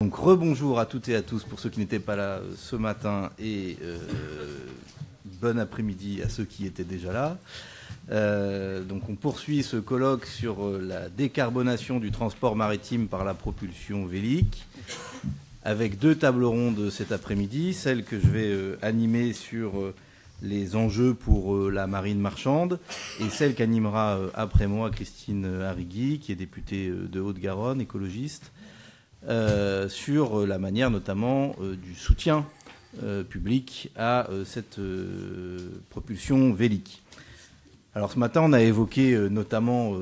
Donc rebonjour à toutes et à tous pour ceux qui n'étaient pas là ce matin et bon après-midi à ceux qui étaient déjà là. Donc on poursuit ce colloque sur la décarbonation du transport maritime par la propulsion vélique avec deux tables rondes cet après-midi, celle que je vais animer sur les enjeux pour la marine marchande et celle qu'animera après moi Christine Arrigui, qui est députée de Haute-Garonne, écologiste. Sur la manière notamment du soutien public à cette propulsion vélique. Alors ce matin, on a évoqué notamment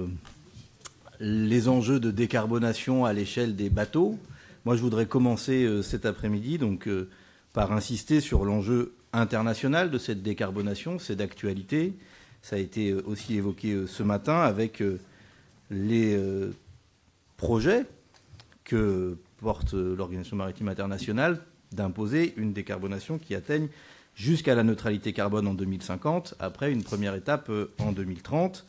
les enjeux de décarbonation à l'échelle des bateaux. Moi, je voudrais commencer cet après-midi donc, par insister sur l'enjeu international de cette décarbonation. C'est d'actualité. Ça a été aussi évoqué ce matin avec les projets que porte l'Organisation maritime internationale d'imposer une décarbonation qui atteigne jusqu'à la neutralité carbone en 2050, après une première étape en 2030.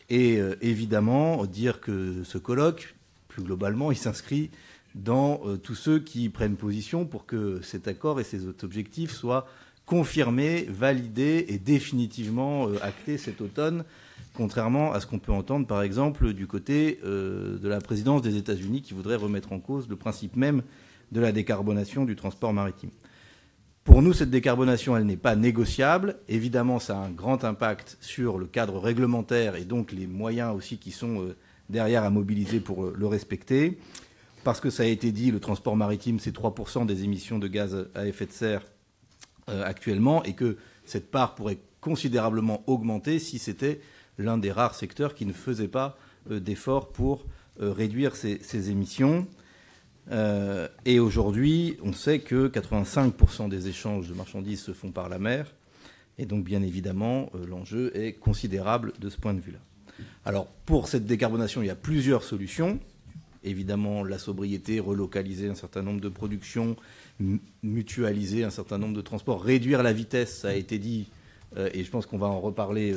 Et évidemment, dire que ce colloque, plus globalement, il s'inscrit dans tous ceux qui prennent position pour que cet accord et ses objectifs soient confirmés, validés et définitivement actés cet automne, contrairement à ce qu'on peut entendre, par exemple, du côté de la présidence des États-Unis qui voudrait remettre en cause le principe même de la décarbonation du transport maritime. Pour nous, cette décarbonation, elle n'est pas négociable. Évidemment, ça a un grand impact sur le cadre réglementaire et donc les moyens aussi qui sont derrière à mobiliser pour le respecter. Parce que ça a été dit, le transport maritime, c'est 3% des émissions de gaz à effet de serre actuellement et que cette part pourrait considérablement augmenter si c'était l'un des rares secteurs qui ne faisait pas d'efforts pour réduire ses émissions. Et aujourd'hui, on sait que 85% des échanges de marchandises se font par la mer. Et donc, bien évidemment, l'enjeu est considérable de ce point de vue-là. Alors, pour cette décarbonation, il y a plusieurs solutions. Évidemment, la sobriété, relocaliser un certain nombre de productions, mutualiser un certain nombre de transports, réduire la vitesse, ça a été dit, et je pense qu'on va en reparler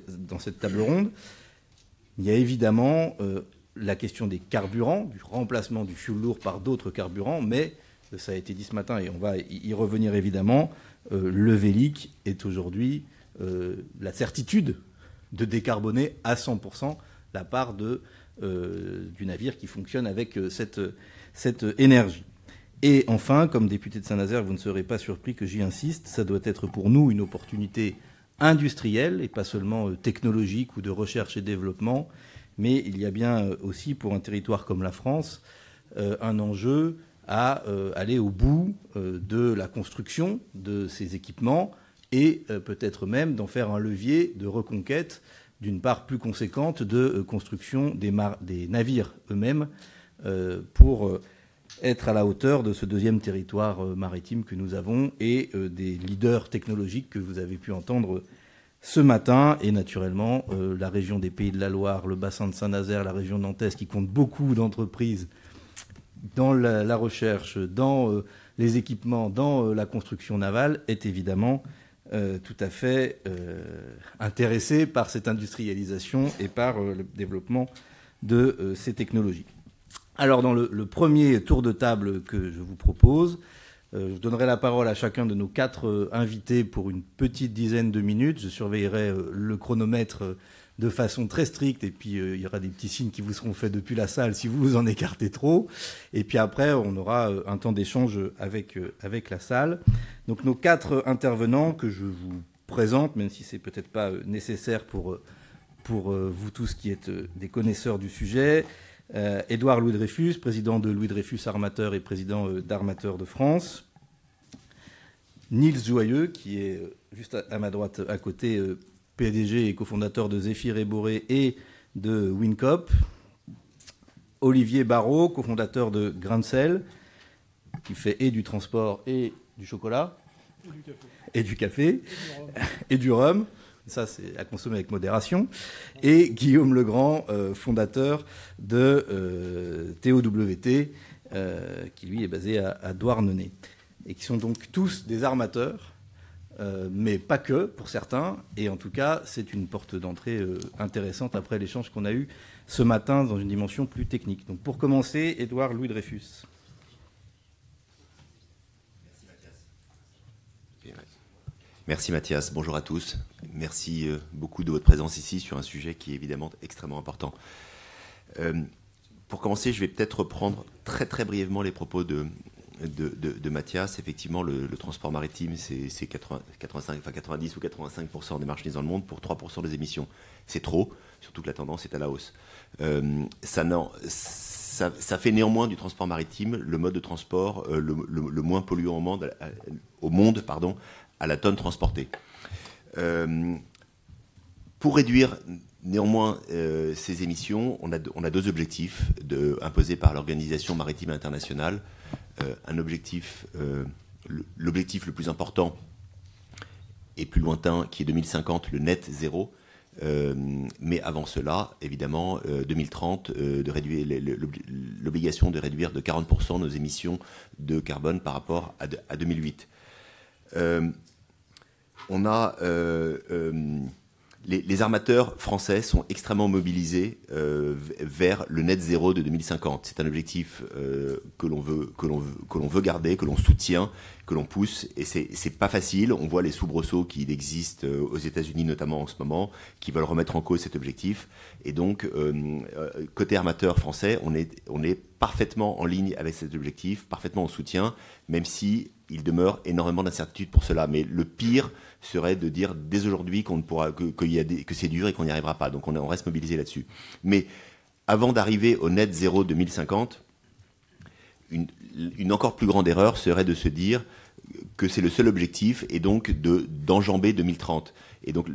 dans cette table ronde. Il y a évidemment la question des carburants, du remplacement du fioul lourd par d'autres carburants, mais ça a été dit ce matin et on va y revenir évidemment, le vélique est aujourd'hui la certitude de décarboner à 100% la part du navire qui fonctionne avec cette énergie. Et enfin, comme député de Saint-Nazaire, vous ne serez pas surpris que j'y insiste, ça doit être pour nous une opportunité industrielle et pas seulement technologique ou de recherche et développement, mais il y a bien aussi pour un territoire comme la France un enjeu à aller au bout de la construction de ces équipements et peut-être même d'en faire un levier de reconquête d'une part plus conséquente de construction des navires eux-mêmes pour être à la hauteur de ce deuxième territoire maritime que nous avons et des leaders technologiques que vous avez pu entendre ce matin. Et naturellement, la région des Pays de la Loire, le bassin de Saint-Nazaire, la région nantaise qui compte beaucoup d'entreprises dans la recherche, dans les équipements, dans la construction navale, est évidemment tout à fait intéressé par cette industrialisation et par le développement de ces technologies. Alors, dans le premier tour de table que je vous propose, je donnerai la parole à chacun de nos 4 invités pour une petite dizaine de minutes. Je surveillerai le chronomètre de façon très stricte et puis il y aura des petits signes qui vous seront faits depuis la salle si vous vous en écartez trop. Et puis après, on aura un temps d'échange avec la salle. Donc nos 4 intervenants que je vous présente, même si c'est peut-être pas nécessaire pour vous tous qui êtes des connaisseurs du sujet. Édouard Louis Dreyfus, président de Louis Dreyfus Armateurs et président d'Armateurs de France. Niels Joyeux, qui est juste à ma droite à côté, PDG et cofondateur de Zéphyr et Boré et de Wincop. Olivier Barraud, cofondateur de Grain-Sel, qui fait et du transport et du chocolat. Et du café. Et du rhum. Ça, c'est à consommer avec modération. Et Guillaume Legrand, fondateur de TOWT, qui lui est basé à Douarnenez. Et qui sont donc tous des armateurs, mais pas que, pour certains. Et en tout cas, c'est une porte d'entrée intéressante après l'échange qu'on a eu ce matin dans une dimension plus technique. Donc pour commencer, Édouard Louis Dreyfus. Merci Mathias, bonjour à tous. Merci beaucoup de votre présence ici sur un sujet qui est évidemment extrêmement important. Pour commencer, je vais peut-être reprendre très très brièvement les propos de Mathias. Effectivement, le transport maritime, c'est 90 ou 85% des marchandises dans le monde pour 3% des émissions. C'est trop, surtout que la tendance est à la hausse. Ça fait néanmoins du transport maritime le mode de transport le moins polluant au monde, à la tonne transportée. Pour réduire néanmoins ces émissions, on a deux objectifs imposés par l'Organisation maritime internationale. L'objectif le plus important et plus lointain, qui est 2050, le net zéro. Mais avant cela, évidemment, 2030, de réduire l'obligation de réduire de 40% nos émissions de carbone par rapport à 2008. Les armateurs français sont extrêmement mobilisés vers le net zéro de 2050. C'est un objectif que l'on veut garder, que l'on soutient, que l'on pousse, et c'est pas facile. On voit les soubresauts qui existent aux États-Unis notamment en ce moment, qui veulent remettre en cause cet objectif. Et donc, côté armateur français, on est parfaitement en ligne avec cet objectif, parfaitement en soutien, même si il demeure énormément d'incertitudes pour cela. Mais le pire serait de dire dès aujourd'hui que c'est dur et qu'on n'y arrivera pas. Donc on reste mobilisé là-dessus. Mais avant d'arriver au net zéro 2050, une encore plus grande erreur serait de se dire que c'est le seul objectif et donc d'enjamber 2030. Et donc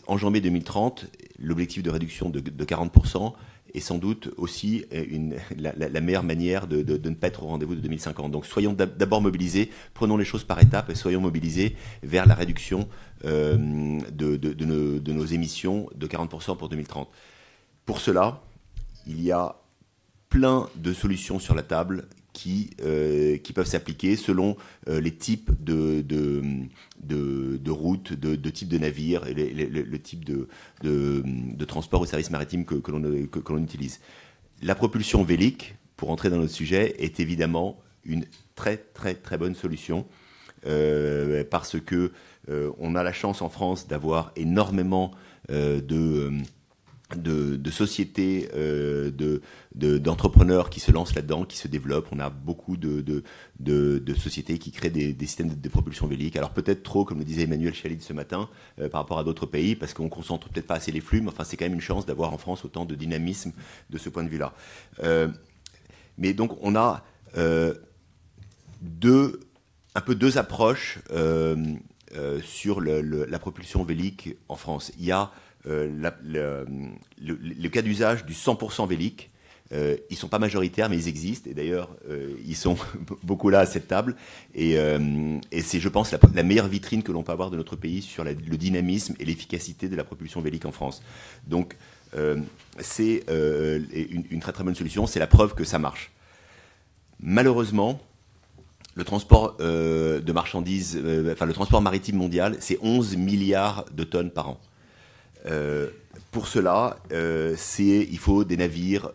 enjamber 2030, l'objectif de réduction de 40%, est sans doute aussi la meilleure manière de ne pas être au rendez-vous de 2050. Donc soyons d'abord mobilisés, prenons les choses par étapes et soyons mobilisés vers la réduction de nos émissions de 40% pour 2030. Pour cela, il y a plein de solutions sur la table qui peuvent s'appliquer selon les types de routes, de types de navires, et le type de transport ou service maritime que l'on utilise. La propulsion vélique, pour entrer dans notre sujet, est évidemment une très très très bonne solution parce que on a la chance en France d'avoir énormément de sociétés, d'entrepreneurs qui se lancent là-dedans, qui se développent. On a beaucoup de sociétés qui créent des systèmes de propulsion vélique. Alors peut-être trop, comme le disait Emmanuel Chalid ce matin, par rapport à d'autres pays, parce qu'on concentre peut-être pas assez les flux, mais enfin c'est quand même une chance d'avoir en France autant de dynamisme de ce point de vue-là. Mais donc on a deux approches sur la propulsion vélique en France. Il y a le cas d'usage du 100% vélique. Ils ne sont pas majoritaires, mais ils existent. Et d'ailleurs, ils sont beaucoup là à cette table. Et c'est, je pense, la meilleure vitrine que l'on peut avoir de notre pays sur le dynamisme et l'efficacité de la propulsion vélique en France. Donc, c'est une très très bonne solution. C'est la preuve que ça marche. Malheureusement, le transport de marchandises, le transport maritime mondial, c'est 11 milliards de tonnes par an. Pour cela, il faut des navires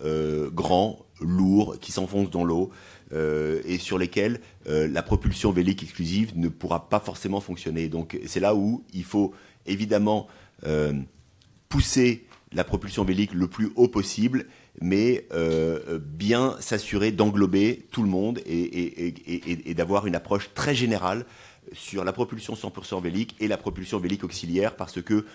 grands, lourds, qui s'enfoncent dans l'eau et sur lesquels la propulsion vélique exclusive ne pourra pas forcément fonctionner. Donc c'est là où il faut évidemment pousser la propulsion vélique le plus haut possible, mais bien s'assurer d'englober tout le monde et d'avoir une approche très générale sur la propulsion 100% vélique et la propulsion vélique auxiliaire, parce que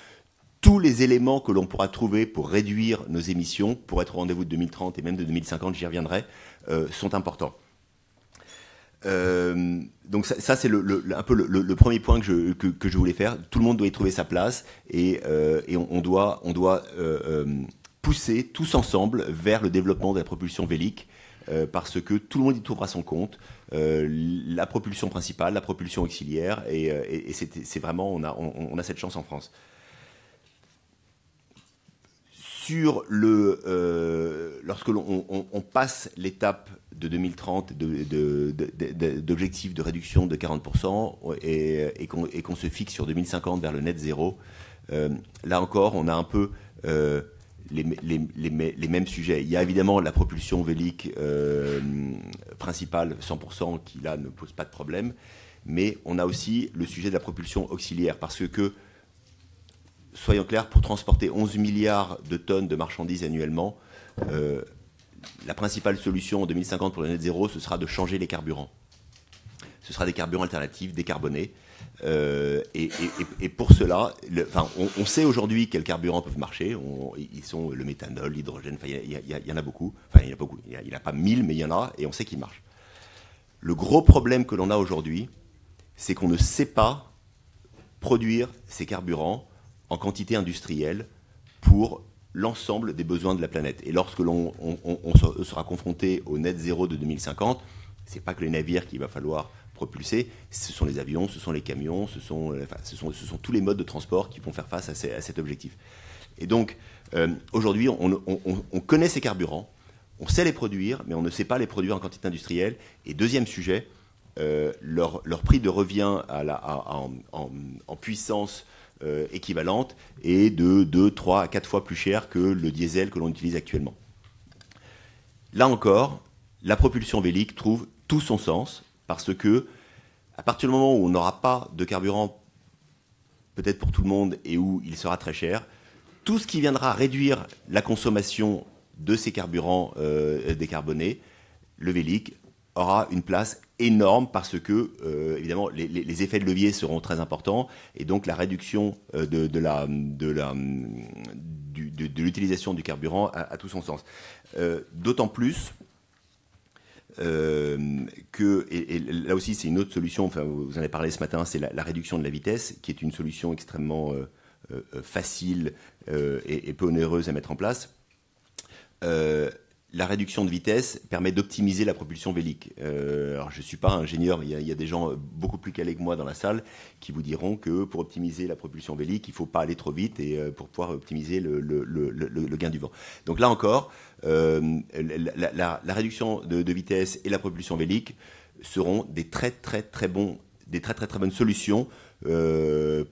tous les éléments que l'on pourra trouver pour réduire nos émissions, pour être au rendez-vous de 2030 et même de 2050, j'y reviendrai, sont importants. Donc ça c'est un peu le premier point que je voulais faire. Tout le monde doit y trouver sa place et on doit pousser tous ensemble vers le développement de la propulsion vélique parce que tout le monde y trouvera son compte. La propulsion principale, la propulsion auxiliaire et c'est vraiment on a cette chance en France. Lorsque l'on passe l'étape de 2030 d'objectif de réduction de 40% et qu'on se fixe sur 2050 vers le net zéro, là encore, on a un peu les mêmes sujets. Il y a évidemment la propulsion vélique principale, 100%, qui là ne pose pas de problème. mais on a aussi le sujet de la propulsion auxiliaire, parce que, soyons clairs, pour transporter 11 milliards de tonnes de marchandises annuellement, la principale solution en 2050 pour le net zéro, ce sera de changer les carburants. Ce sera des carburants alternatifs, décarbonés. Et pour cela, on sait aujourd'hui quels carburants peuvent marcher. Ils sont le méthanol, l'hydrogène, il y en a beaucoup. Enfin, il y en a beaucoup. Il n'y en a pas 1000, mais il y en a, et on sait qu'ils marchent. Le gros problème que l'on a aujourd'hui, c'est qu'on ne sait pas produire ces carburants en quantité industrielle pour l'ensemble des besoins de la planète. Et lorsque l'on sera confronté au net zéro de 2050, ce n'est pas que les navires qu'il va falloir propulser, ce sont les avions, ce sont les camions, ce sont tous les modes de transport qui vont faire face à cet objectif. Et donc, aujourd'hui, on connaît ces carburants, on sait les produire, mais on ne sait pas les produire en quantité industrielle. Et deuxième sujet, leur prix de revient en puissance équivalente est de 2, 3 à 4 fois plus cher que le diesel que l'on utilise actuellement. Là encore, la propulsion vélique trouve tout son sens, parce que à partir du moment où on n'aura pas de carburant peut-être pour tout le monde et où il sera très cher, tout ce qui viendra réduire la consommation de ces carburants décarbonés, le vélique aura une place énorme, parce que, évidemment, les effets de levier seront très importants, et donc la réduction de l'utilisation du carburant a tout son sens. D'autant plus que, et là aussi c'est une autre solution, enfin, vous en avez parlé ce matin, c'est la réduction de la vitesse, qui est une solution extrêmement facile et peu onéreuse à mettre en place. La réduction de vitesse permet d'optimiser la propulsion vélique. Alors je ne suis pas ingénieur, mais il y a des gens beaucoup plus calés que moi dans la salle qui vous diront que pour optimiser la propulsion vélique, il ne faut pas aller trop vite, et pour pouvoir optimiser le gain du vent. Donc là encore, la réduction de vitesse et la propulsion vélique seront des très bonnes solutions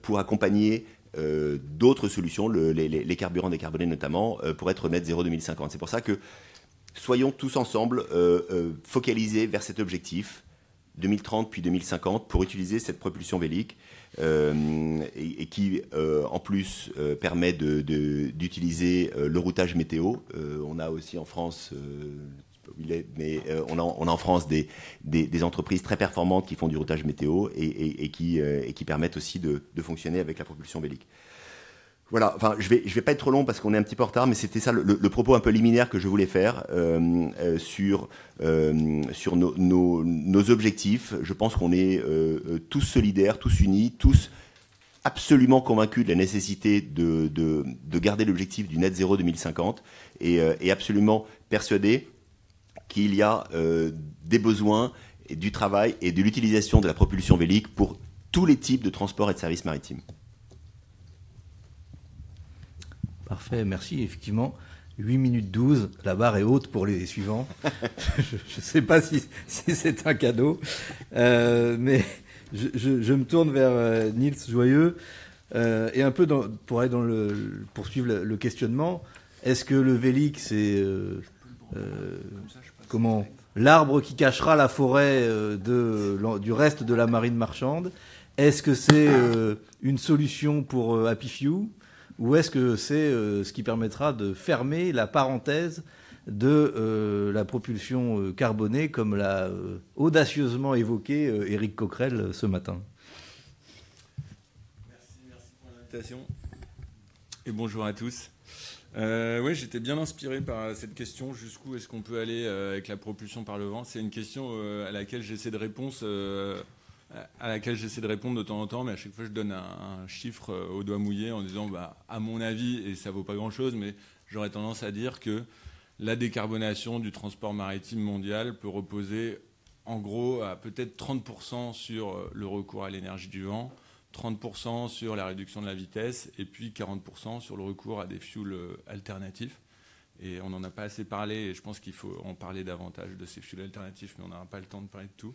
pour accompagner d'autres solutions, les carburants décarbonés notamment, pour être net zéro 2050. C'est pour ça que soyons tous ensemble focalisés vers cet objectif 2030 puis 2050 pour utiliser cette propulsion vélique et qui en plus permet d'utiliser le routage météo. On a aussi en France, on a en France des entreprises très performantes qui font du routage météo et qui permettent aussi de fonctionner avec la propulsion vélique. Voilà, enfin, je vais pas être trop long parce qu'on est un petit peu en retard, mais c'était ça le propos un peu liminaire que je voulais faire sur nos objectifs. Je pense qu'on est tous solidaires, tous unis, tous absolument convaincus de la nécessité de garder l'objectif du net zéro 2050 et absolument persuadés qu'il y a des besoins et du travail et de l'utilisation de la propulsion vélique pour tous les types de transports et de services maritimes. Parfait, merci. Effectivement, 8 minutes 12, la barre est haute pour les suivants. Je ne sais pas si c'est un cadeau, mais je me tourne vers Niels Joyeux et un peu pour poursuivre le questionnement. Est-ce que le vélique, c'est l'arbre qui cachera la forêt du reste de la marine marchande? Est-ce que c'est une solution pour Happy Few? Ou est-ce que c'est ce qui permettra de fermer la parenthèse de la propulsion carbonée, comme l'a audacieusement évoqué Éric Coquerel ce matin? Merci pour l'invitation. Et bonjour à tous. Oui, j'étais bien inspiré par cette question. Jusqu'où est-ce qu'on peut aller avec la propulsion par le vent? C'est une question à laquelle j'essaie de répondre de temps en temps, mais à chaque fois je donne un chiffre au doigt mouillé en disant à mon avis, et ça vaut pas grand-chose, mais j'aurais tendance à dire que la décarbonation du transport maritime mondial peut reposer en gros à peut-être 30% sur le recours à l'énergie du vent, 30% sur la réduction de la vitesse et puis 40% sur le recours à des fuels alternatifs. Et on n'en a pas assez parlé et je pense qu'il faut en parler davantage de ces fuels alternatifs, mais on n'aura pas le temps de parler de tout.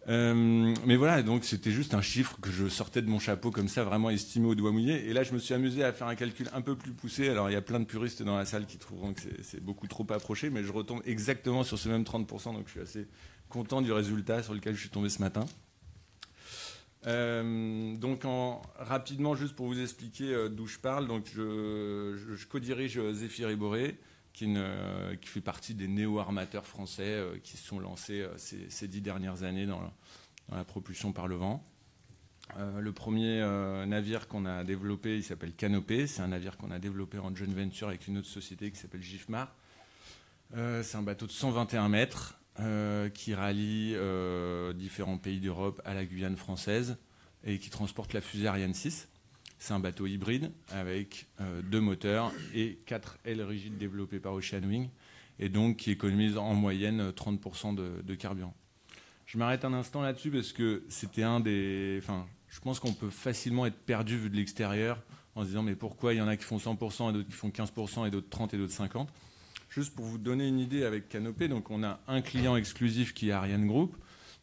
Mais voilà, donc c'était juste un chiffre que je sortais de mon chapeau comme ça, vraiment estimé au doigt mouillé. Et là, je me suis amusé à faire un calcul un peu plus poussé. Alors, il y a plein de puristes dans la salle qui trouveront que c'est beaucoup trop approché, mais je retombe exactement sur ce même 30%, donc je suis assez content du résultat sur lequel je suis tombé ce matin. Donc rapidement, juste pour vous expliquer d'où je parle, donc je co-dirige Zéphyr et Boré, qui fait partie des néo-armateurs français qui se sont lancés ces 10 dernières années dans la propulsion par le vent. Le premier navire qu'on a développé, il s'appelle Canopée. C'est un navire qu'on a développé en joint venture avec une autre société qui s'appelle Gifmar. C'est un bateau de 121 mètres qui rallie différents pays d'Europe à la Guyane française et qui transporte la fusée Ariane 6. C'est un bateau hybride avec 2 moteurs et 4 ailes rigides développées par Oceanwing et donc qui économise en moyenne 30% de carburant. Je m'arrête un instant là-dessus parce que c'était je pense qu'on peut facilement être perdu vu de l'extérieur en se disant mais pourquoi il y en a qui font 100% et d'autres qui font 15% et d'autres 30 et d'autres 50%. Juste pour vous donner une idée avec Canopée, donc on a un client exclusif qui est Ariane Group.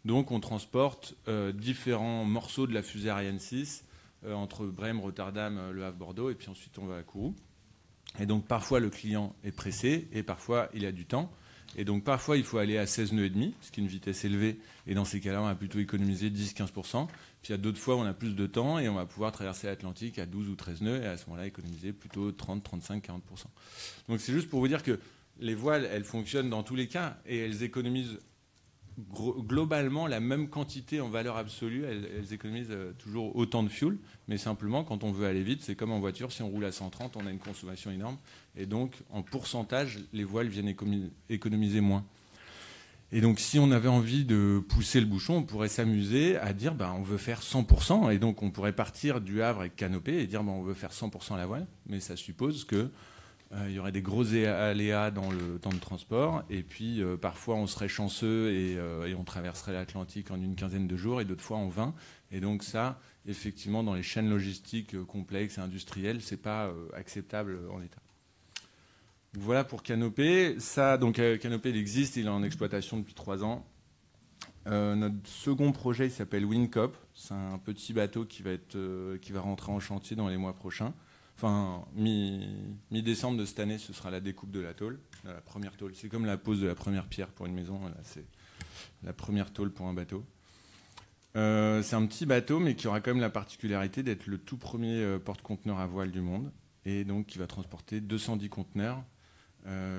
Donc on transporte différents morceaux de la fusée Ariane 6 entre Brême, Rotterdam, Le Havre, Bordeaux et puis ensuite on va à Kourou. Et donc parfois le client est pressé et parfois il a du temps. Et donc parfois il faut aller à 16 nœuds et demi, ce qui est une vitesse élevée. Et dans ces cas-là on va plutôt économiser 10-15%. Puis il y a d'autres fois où on a plus de temps et on va pouvoir traverser l'Atlantique à 12 ou 13 nœuds et à ce moment-là économiser plutôt 30, 35, 40%. Donc c'est juste pour vous dire que les voiles, elles fonctionnent dans tous les cas et elles économisent globalement la même quantité en valeur absolue. Elles économisent toujours autant de fuel, mais simplement quand on veut aller vite, c'est comme en voiture, si on roule à 130, on a une consommation énorme et donc en pourcentage, les voiles viennent économiser moins. Et donc si on avait envie de pousser le bouchon, on pourrait s'amuser à dire on veut faire 100% et donc on pourrait partir du Havre avec Canopée et dire on veut faire 100% à la voile, mais ça suppose que il y aurait des gros aléas dans le temps de transport et puis parfois on serait chanceux et on traverserait l'Atlantique en une quinzaine de jours et d'autres fois en 20. Et donc ça, effectivement, dans les chaînes logistiques complexes et industrielles, c'est pas acceptable en l'état. Voilà pour Canopée. Ça, donc Canopée, il existe, il est en exploitation depuis 3 ans. Notre second projet, il s'appelle Windcop. C'est un petit bateau qui va rentrer en chantier dans les mois prochains. Enfin, mi-décembre de cette année, ce sera la découpe de la tôle, la première tôle. C'est comme la pose de la première pierre pour une maison. Là, c'est la première tôle pour un bateau. C'est un petit bateau, mais qui aura quand même la particularité d'être le tout premier porte-conteneur à voile du monde. Et donc, qui va transporter 210 conteneurs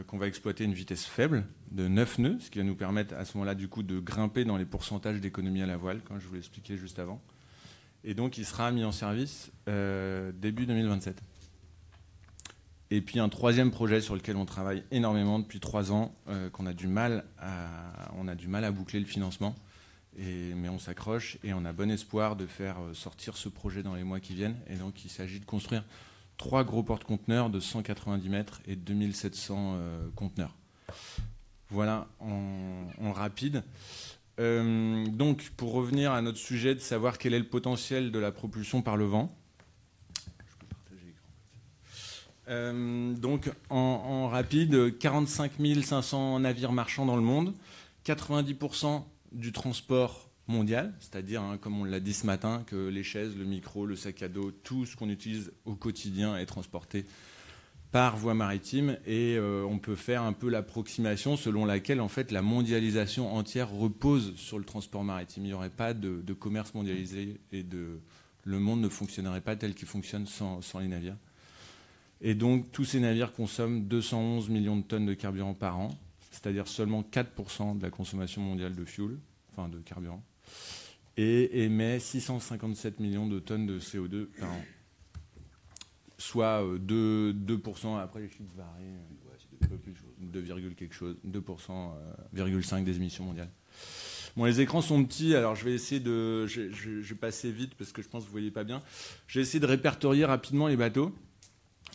qu'on va exploiter à une vitesse faible de 9 nœuds, ce qui va nous permettre à ce moment-là, du coup, de grimper dans les pourcentages d'économie à la voile, comme je vous l'ai expliqué juste avant. Et donc, il sera mis en service début 2027. Et puis, un troisième projet sur lequel on travaille énormément depuis 3 ans, qu'on a du mal à boucler le financement. Mais on s'accroche et on a bon espoir de faire sortir ce projet dans les mois qui viennent. Et donc, il s'agit de construire 3 gros porte-conteneurs de 190 mètres et 2700 conteneurs. Voilà, en rapide. Donc, pour revenir à notre sujet de savoir quel est le potentiel de la propulsion par le vent. Je peux partager l'écran. Donc, en rapide, 45 500 navires marchands dans le monde, 90% du transport mondial, c'est-à-dire, comme on l'a dit ce matin, que les chaises, le micro, le sac à dos, tout ce qu'on utilise au quotidien est transporté par voie maritime et on peut faire un peu l'approximation selon laquelle en fait la mondialisation entière repose sur le transport maritime. Il n'y aurait pas de commerce mondialisé et le monde ne fonctionnerait pas tel qu'il fonctionne sans les navires. Et donc tous ces navires consomment 211 millions de tonnes de carburant par an, c'est-à-dire seulement 4% de la consommation mondiale de fuel, enfin de carburant, et émet 657 millions de tonnes de CO2 par an. Soit 2%, après les chiffres varient, 2, quelque chose, 2,5% des émissions mondiales. Bon, les écrans sont petits, alors je vais essayer de... Je vais passer vite parce que je pense que vous ne voyez pas bien. Je vais essayer de répertorier rapidement les bateaux.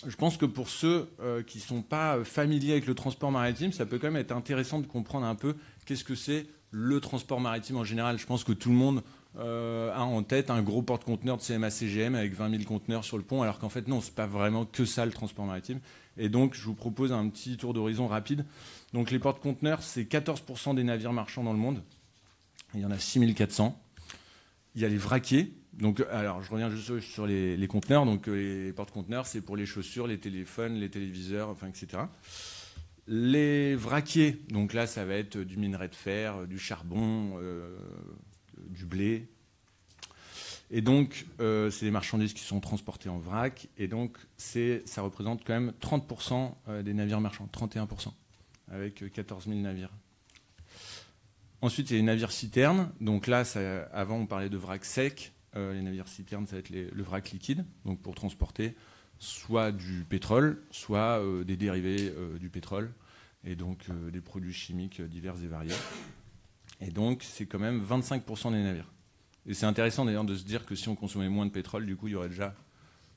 Je pense que pour ceux qui ne sont pas familiers avec le transport maritime, ça peut quand même être intéressant de comprendre un peu qu'est-ce que c'est le transport maritime en général. Je pense que tout le monde a en tête un gros porte-conteneur de CMA-CGM avec 20 000 conteneurs sur le pont, alors qu'en fait, non, ce n'est pas vraiment que ça le transport maritime. Et donc, je vous propose un petit tour d'horizon rapide. Donc, les porte-conteneurs, c'est 14% des navires marchands dans le monde. Il y en a 6 400. Il y a les vraquiers. Donc, alors, je reviens juste sur les conteneurs. Donc, les porte-conteneurs, c'est pour les chaussures, les téléphones, les téléviseurs, enfin, etc. Les vraquiers, donc là, ça va être du minerai de fer, du charbon, du blé. Et donc, c'est des marchandises qui sont transportées en vrac. Et donc, ça représente quand même 30% des navires marchands, 31%, avec 14 000 navires. Ensuite, il y a les navires citernes. Donc là, avant, on parlait de vrac sec. Les navires citernes, ça va être le vrac liquide, donc pour transporter soit du pétrole, soit des dérivés du pétrole, et donc des produits chimiques divers et variés. Et donc, c'est quand même 25% des navires. Et c'est intéressant d'ailleurs de se dire que si on consommait moins de pétrole, du coup, il y aurait déjà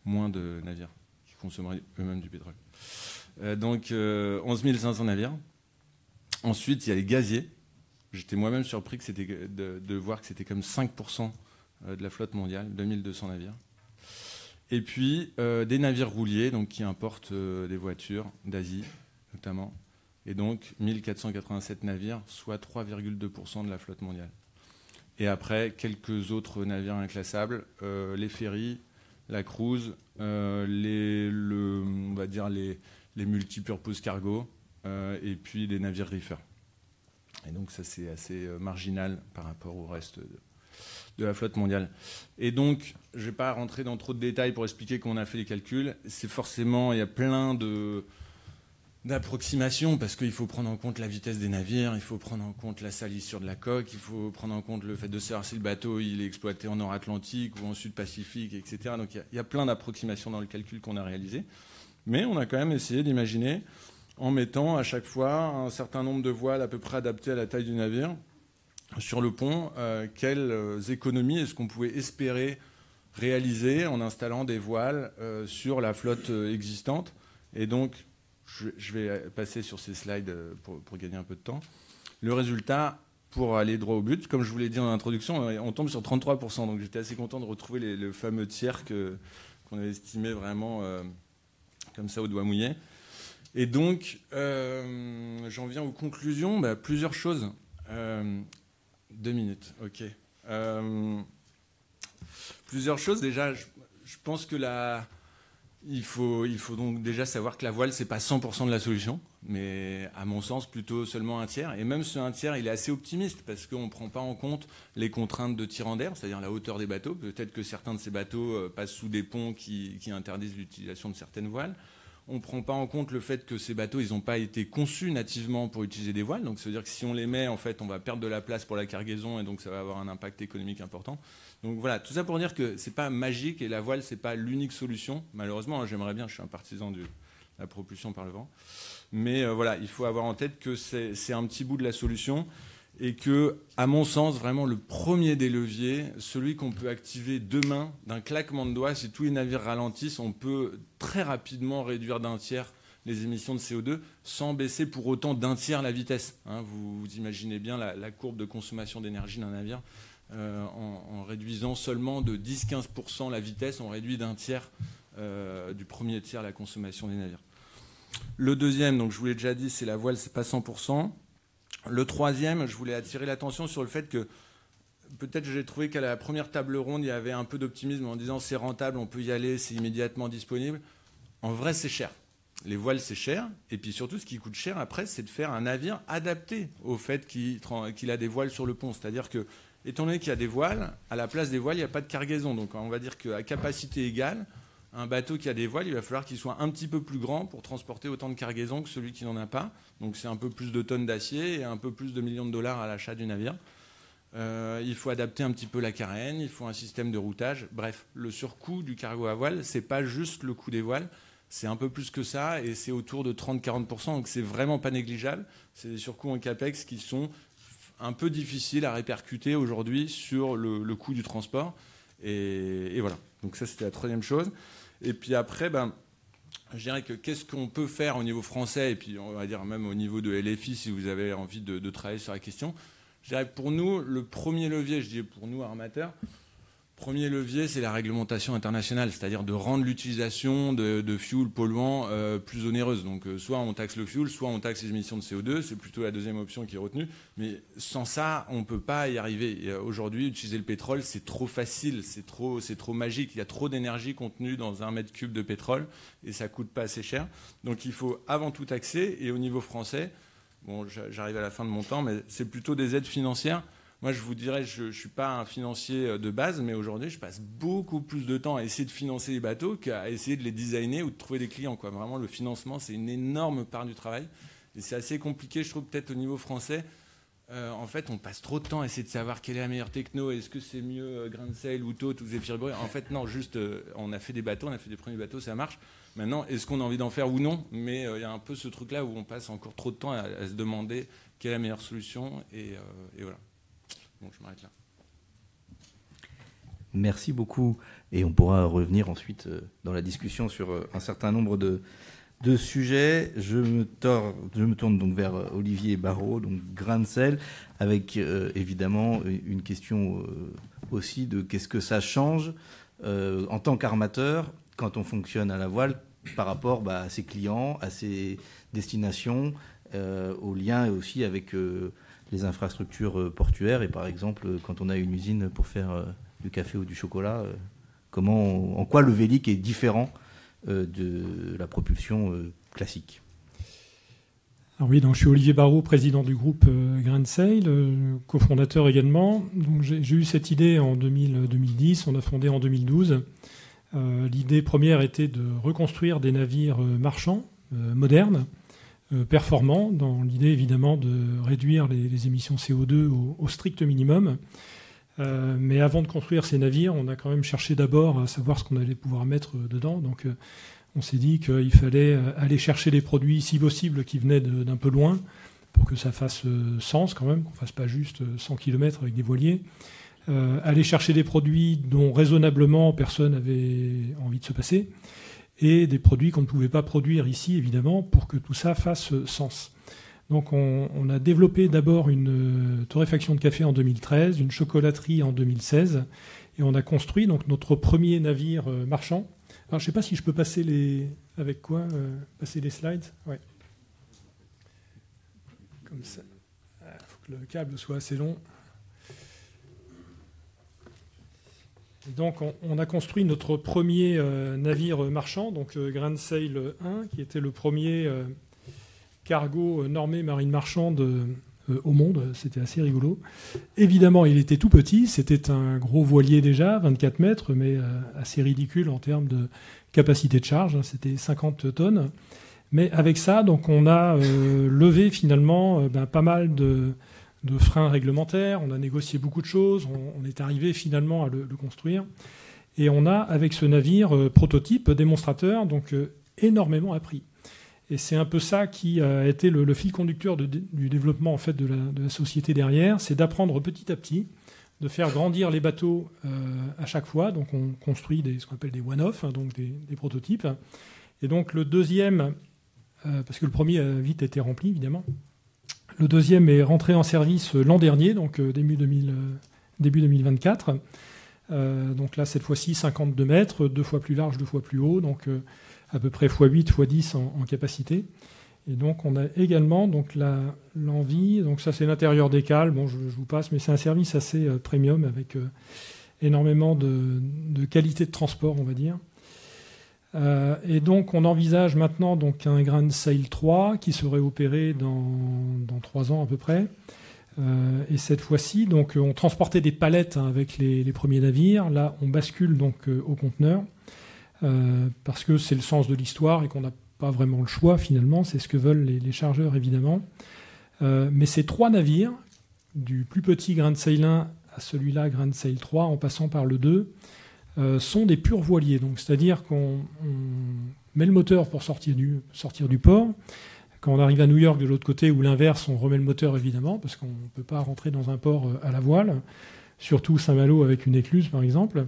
moins de navires qui consommeraient eux-mêmes du pétrole. Donc, 11 500 navires. Ensuite, il y a les gaziers. J'étais moi-même surpris de voir que c'était comme 5% de la flotte mondiale, 2200 navires. Et puis, des navires rouliers donc, qui importent des voitures d'Asie, notamment. Et donc, 1487 navires, soit 3,2% de la flotte mondiale. Et après, quelques autres navires inclassables, les ferries, la cruise, on va dire les multipurpose cargo, et puis les navires reefers. Et donc ça, c'est assez marginal par rapport au reste de la flotte mondiale. Et donc, je ne vais pas rentrer dans trop de détails pour expliquer qu'on a fait les calculs. C'est forcément, il y a plein d'approximations, parce qu'il faut prendre en compte la vitesse des navires, il faut prendre en compte la salissure de la coque, il faut prendre en compte le fait de savoir si le bateau il est exploité en Nord-Atlantique ou en Sud-Pacifique, etc. Donc il y a plein d'approximations dans le calcul qu'on a réalisé. Mais on a quand même essayé d'imaginer, en mettant à chaque fois un certain nombre de voiles à peu près adaptées à la taille du navire sur le pont, quelles économies est-ce qu'on pouvait espérer réaliser en installant des voiles sur la flotte existante. Et donc, je vais passer sur ces slides pour gagner un peu de temps. Le résultat, pour aller droit au but, comme je vous l'ai dit en introduction, on tombe sur 33%. Donc j'étais assez content de retrouver le fameux tiers qu'on avait estimé vraiment comme ça au doigt mouillé. Et donc, j'en viens aux conclusions. Plusieurs choses. 2 minutes, ok. Plusieurs choses. Déjà, je pense que il faut donc déjà savoir que la voile, c'est pas 100% de la solution, mais à mon sens, plutôt seulement un tiers. Et même ce un tiers, il est assez optimiste parce qu'on ne prend pas en compte les contraintes de tirant d'air, c'est-à-dire la hauteur des bateaux. Peut-être que certains de ces bateaux passent sous des ponts qui interdisent l'utilisation de certaines voiles. On ne prend pas en compte le fait que ces bateaux, ils n'ont pas été conçus nativement pour utiliser des voiles. Donc, ça veut dire que si on les met, en fait, on va perdre de la place pour la cargaison et donc ça va avoir un impact économique important. Donc voilà, tout ça pour dire que c'est pas magique et la voile, c'est pas l'unique solution. Malheureusement, j'aimerais bien, je suis un partisan de la propulsion par le vent. Mais voilà, il faut avoir en tête que c'est un petit bout de la solution et que, à mon sens, vraiment le premier des leviers, celui qu'on peut activer demain d'un claquement de doigts, si tous les navires ralentissent, on peut très rapidement réduire d'un tiers les émissions de CO2 sans baisser pour autant d'un tiers la vitesse. Hein, vous imaginez bien la courbe de consommation d'énergie d'un navire. En réduisant seulement de 10-15% la vitesse, on réduit d'un tiers du premier tiers la consommation des navires. Le deuxième, donc je vous l'ai déjà dit, c'est la voile, c'est pas 100%. Le troisième, je voulais attirer l'attention sur le fait que peut-être j'ai trouvé qu'à la première table ronde, il y avait un peu d'optimisme en disant c'est rentable, on peut y aller, c'est immédiatement disponible. En vrai, c'est cher. Les voiles, c'est cher. Et puis surtout, ce qui coûte cher après, c'est de faire un navire adapté au fait qu'il a des voiles sur le pont. C'est-à-dire que, étant donné qu'il y a des voiles, à la place des voiles, il n'y a pas de cargaison. Donc on va dire qu'à capacité égale, un bateau qui a des voiles, il va falloir qu'il soit un petit peu plus grand pour transporter autant de cargaison que celui qui n'en a pas. Donc c'est un peu plus de tonnes d'acier et un peu plus de millions de dollars à l'achat du navire. Il faut adapter un petit peu la carène, il faut un système de routage. Bref, le surcoût du cargo à voile, c'est pas juste le coût des voiles, c'est un peu plus que ça et c'est autour de 30-40%. Donc c'est vraiment pas négligeable. C'est des surcoûts en capex qui sont un peu difficiles à répercuter aujourd'hui sur le coût du transport. Et voilà. Donc ça, c'était la troisième chose. Et puis après, je dirais que qu'est-ce qu'on peut faire au niveau français, et puis on va dire même au niveau de LFI, si vous avez envie de travailler sur la question. Je dirais que pour nous, le premier levier, je dis pour nous armateurs, premier levier, c'est la réglementation internationale, c'est-à-dire de rendre l'utilisation de fuel polluants plus onéreuse. Donc soit on taxe le fuel, soit on taxe les émissions de CO2, c'est plutôt la deuxième option qui est retenue. Mais sans ça, on ne peut pas y arriver. Aujourd'hui, utiliser le pétrole, c'est trop facile, c'est trop magique. Il y a trop d'énergie contenue dans 1 mètre cube de pétrole et ça ne coûte pas assez cher. Donc il faut avant tout taxer. Et au niveau français, bon, j'arrive à la fin de mon temps, mais c'est plutôt des aides financières Moi, je vous dirais, je ne suis pas un financier de base, mais aujourd'hui, je passe beaucoup plus de temps à essayer de financer les bateaux qu'à essayer de les designer ou de trouver des clients, quoi. Vraiment, le financement, c'est une énorme part du travail. Et c'est assez compliqué, je trouve, peut-être au niveau français. En fait, on passe trop de temps à essayer de savoir quelle est la meilleure techno. Est-ce que c'est mieux Grain de Sail ou Toth ou Zephyr Brut? En fait, non, juste, on a fait des bateaux, on a fait des premiers bateaux, ça marche. Maintenant, est-ce qu'on a envie d'en faire ou non? Mais il y a un peu ce truc-là où on passe encore trop de temps à se demander quelle est la meilleure solution. Et voilà. Bon, je m'arrête là. Merci beaucoup. Et on pourra revenir ensuite dans la discussion sur un certain nombre de sujets. Je me tourne donc vers Olivier Barraud, donc Grain de Sail, avec évidemment une question aussi de qu'est-ce que ça change en tant qu'armateur quand on fonctionne à la voile par rapport à ses clients, à ses destinations, au lien aussi avec les infrastructures portuaires. Et par exemple, quand on a une usine pour faire du café ou du chocolat, en quoi le Vélic est différent de la propulsion classique? Alors oui, donc je suis Olivier Barraud, président du groupe Grain de Sail, cofondateur également. Donc j'ai eu cette idée en 2010, on a fondé en 2012. L'idée première était de reconstruire des navires marchands modernes, performants, dans l'idée évidemment de réduire les émissions CO2 au strict minimum. Mais avant de construire ces navires, on a quand même cherché d'abord à savoir ce qu'on allait pouvoir mettre dedans. Donc on s'est dit qu'il fallait aller chercher des produits, si possible, qui venaient d'un peu loin, pour que ça fasse sens quand même, qu'on ne fasse pas juste 100 km avec des voiliers. Aller chercher des produits dont raisonnablement personne n'avait envie de se passer, et des produits qu'on ne pouvait pas produire ici, évidemment, pour que tout ça fasse sens. Donc on a développé d'abord une torréfaction de café en 2013, une chocolaterie en 2016, et on a construit donc notre premier navire marchand. Alors je ne sais pas si je peux passer passer les slides. Ouais. Comme ça. Il faut que le câble soit assez long. Et donc on a construit notre premier navire marchand, donc Grain de Sail 1, qui était le premier cargo normé marine marchande au monde. C'était assez rigolo. Évidemment, il était tout petit. C'était un gros voilier déjà, 24 mètres, mais assez ridicule en termes de capacité de charge. C'était 50 tonnes. Mais avec ça, donc, on a levé finalement pas mal de freins réglementaires. On a négocié beaucoup de choses. On est arrivé finalement à le construire. Et on a, avec ce navire prototype, démonstrateur, donc énormément appris. Et c'est un peu ça qui a été le fil conducteur du développement en fait, de la société derrière, c'est d'apprendre petit à petit, de faire grandir les bateaux à chaque fois. Donc on construit ce qu'on appelle des one-off, donc des prototypes. Et donc le deuxième, parce que le premier a vite été rempli évidemment, le deuxième est rentré en service l'an dernier, donc début 2024. Donc là cette fois-ci 52 mètres, 2 fois plus large, 2 fois plus haut, donc à peu près x8, x10 en capacité. Et donc, on a également donc, l'envie, donc ça c'est l'intérieur des cales, bon, je vous passe, mais c'est un service assez premium avec énormément de qualité de transport, on va dire. Et donc, on envisage maintenant donc, un Grain de Sail 3 qui serait opéré dans 3 ans à peu près. Et cette fois-ci, donc, on transportait des palettes avec les premiers navires. Là, on bascule donc, au conteneur. Parce que c'est le sens de l'histoire et qu'on n'a pas vraiment le choix finalement, c'est ce que veulent les chargeurs évidemment. Mais ces 3 navires, du plus petit Grain de Sail 1 à celui-là, Grain de Sail 3, en passant par le 2, sont des purs voiliers. Donc, c'est-à-dire qu'on met le moteur pour sortir du port. Quand on arrive à New York de l'autre côté ou l'inverse, on remet le moteur évidemment, parce qu'on ne peut pas rentrer dans un port à la voile, surtout Saint-Malo avec une écluse par exemple.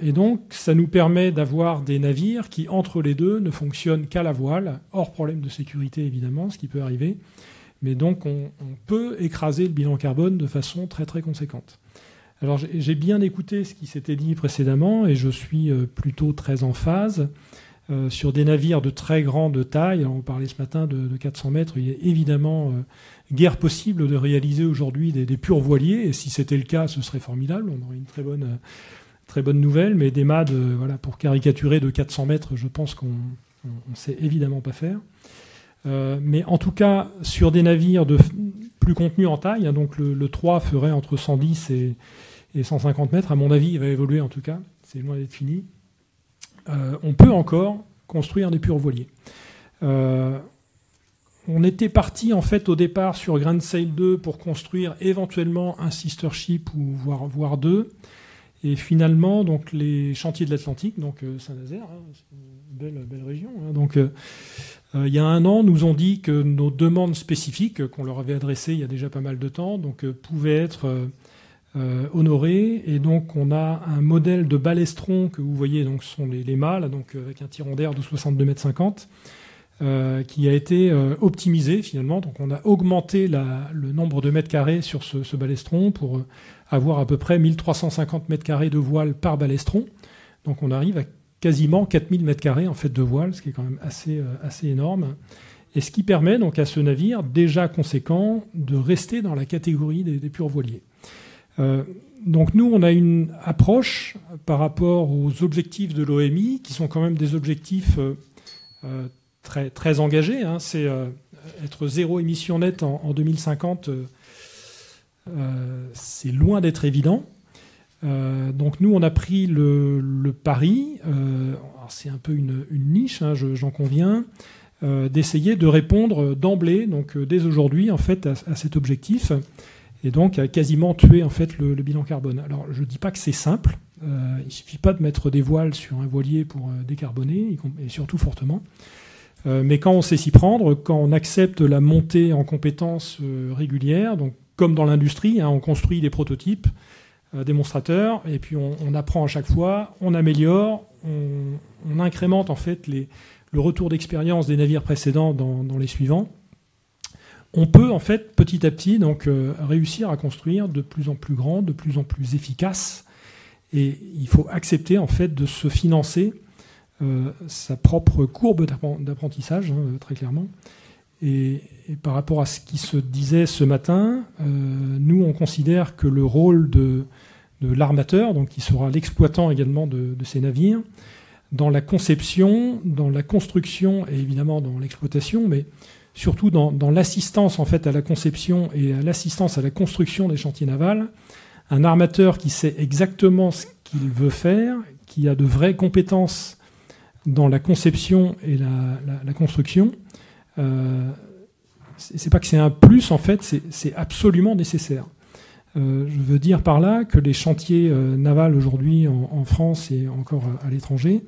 Et donc, ça nous permet d'avoir des navires qui, entre les deux, ne fonctionnent qu'à la voile, hors problème de sécurité, évidemment, ce qui peut arriver. Mais donc, on peut écraser le bilan carbone de façon très, très conséquente. Alors, j'ai bien écouté ce qui s'était dit précédemment, et je suis plutôt très en phase. Sur des navires de très grande taille, alors on parlait ce matin de 400 mètres, il est évidemment guère possible de réaliser aujourd'hui des purs voiliers, et si c'était le cas, ce serait formidable, on aurait une très bonne nouvelle, mais des mâts pour caricaturer de 400 mètres, je pense qu'on ne sait évidemment pas faire. Mais en tout cas, sur des navires de plus contenu en taille, hein, donc le 3 ferait entre 110 et 150 mètres. À mon avis, il va évoluer en tout cas, c'est loin d'être fini. On peut encore construire des purs voiliers. On était parti en fait au départ sur Grand Sail 2 pour construire éventuellement un sister ship ou voire deux. Et finalement, donc les chantiers de l'Atlantique, donc Saint-Nazaire, hein, c'est une belle région. Hein, donc il y a un an, nous ont dit que nos demandes spécifiques qu'on leur avait adressées il y a déjà pas mal de temps, donc pouvaient être honorées. Et donc on a un modèle de balestron que vous voyez, donc ce sont les mâts, là, donc avec un tiron d'air de 62,50 m. Qui a été optimisé finalement. Donc on a augmenté le nombre de mètres carrés sur ce balestron pour avoir à peu près 1350 mètres carrés de voile par balestron. Donc on arrive à quasiment 4000 mètres carrés en fait de voile, ce qui est quand même assez énorme. Et ce qui permet donc à ce navire déjà conséquent de rester dans la catégorie des purs voiliers. Donc nous, on a une approche par rapport aux objectifs de l'OMI qui sont quand même des objectifs très, très engagé, hein, c'est être zéro émission nette en 2050, c'est loin d'être évident. Donc nous, on a pris le pari, c'est un peu une niche, hein, j'en conviens, d'essayer de répondre d'emblée, donc dès aujourd'hui, en fait, à cet objectif, et donc à quasiment tuer en fait le bilan carbone. Alors je ne dis pas que c'est simple, il ne suffit pas de mettre des voiles sur un voilier pour décarboner, et surtout fortement. Mais quand on sait s'y prendre, quand on accepte la montée en compétences régulière, donc comme dans l'industrie, hein, on construit des prototypes, démonstrateurs, et puis on apprend à chaque fois, on améliore, on incrémente en fait le retour d'expérience des navires précédents dans les suivants. On peut en fait petit à petit donc réussir à construire de plus en plus grand, de plus en plus efficace, et il faut accepter en fait de se financer sa propre courbe d'apprentissage, hein, très clairement. Et par rapport à ce qui se disait ce matin, nous, on considère que le rôle de l'armateur, donc qui sera l'exploitant également de ces navires, dans la conception, dans la construction et évidemment dans l'exploitation, mais surtout dans l'assistance en fait à la conception et à l'assistance à la construction des chantiers navals, un armateur qui sait exactement ce qu'il veut faire, qui a de vraies compétences dans la conception et la construction, c'est pas que c'est un plus, en fait, c'est absolument nécessaire. Je veux dire par là que les chantiers navals aujourd'hui en France et encore à l'étranger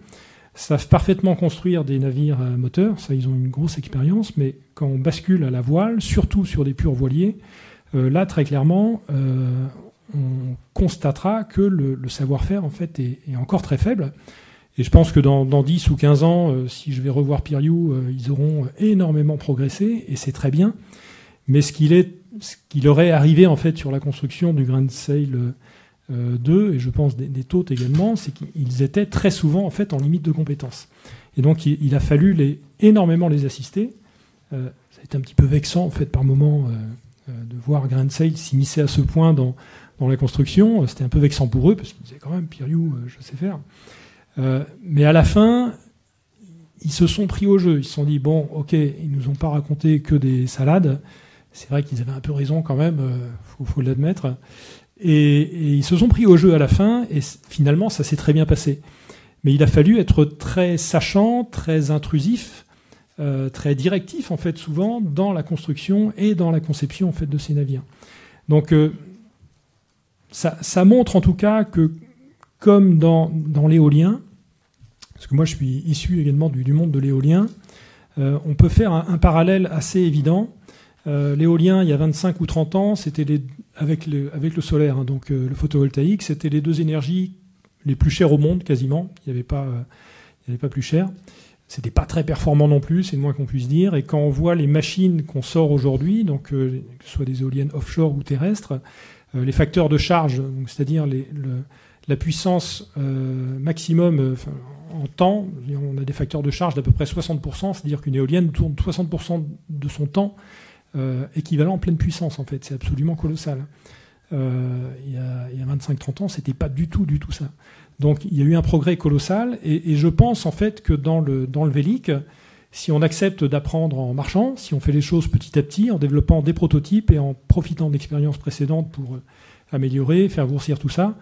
savent parfaitement construire des navires à moteur, ça ils ont une grosse expérience, mais quand on bascule à la voile, surtout sur des purs voiliers, là très clairement, on constatera que le savoir-faire en fait est encore très faible. Et je pense que dans 10 ou 15 ans, si je vais revoir Piriou, ils auront énormément progressé, et c'est très bien. Mais ce qui leur est arrivé en fait sur la construction du Grand Sail 2, et je pense des Tautes également, c'est qu'ils étaient très souvent en fait en limite de compétences. Et donc il a fallu énormément les assister. Ça a été un petit peu vexant en fait par moment de voir Grand Sail s'immiscer à ce point dans la construction. C'était un peu vexant pour eux, parce qu'ils disaient quand même, Piriou, je sais faire. Mais à la fin, ils se sont pris au jeu. Ils se sont dit, bon, ok, ils nous ont pas raconté que des salades. C'est vrai qu'ils avaient un peu raison quand même, faut l'admettre. Et ils se sont pris au jeu à la fin, et finalement, ça s'est très bien passé. Mais il a fallu être très sachant, très intrusif, très directif, en fait, souvent, dans la construction et dans la conception, en fait, de ces navires. Donc, ça montre, en tout cas, que, comme dans l'éolien, parce que moi, je suis issu également du monde de l'éolien, on peut faire un parallèle assez évident. L'éolien, il y a 25 ou 30 ans, c'était avec le solaire, hein, donc le photovoltaïque, c'était les deux énergies les plus chères au monde, quasiment. Il n'y avait pas plus cher. C'était pas très performant non plus, c'est le moins qu'on puisse dire. Et quand on voit les machines qu'on sort aujourd'hui, donc que ce soit des éoliennes offshore ou terrestres, les facteurs de charge, c'est-à-dire la puissance maximum en temps, on a des facteurs de charge d'à peu près 60%, c'est-à-dire qu'une éolienne tourne 60% de son temps équivalent en pleine puissance, en fait. C'est absolument colossal. Il y a 25-30 ans, c'était pas du tout ça. Donc il y a eu un progrès colossal, et je pense en fait que dans le Vélic, si on accepte d'apprendre en marchant, si on fait les choses petit à petit, en développant des prototypes et en profitant d'expériences précédentes pour améliorer, faire grossir tout ça,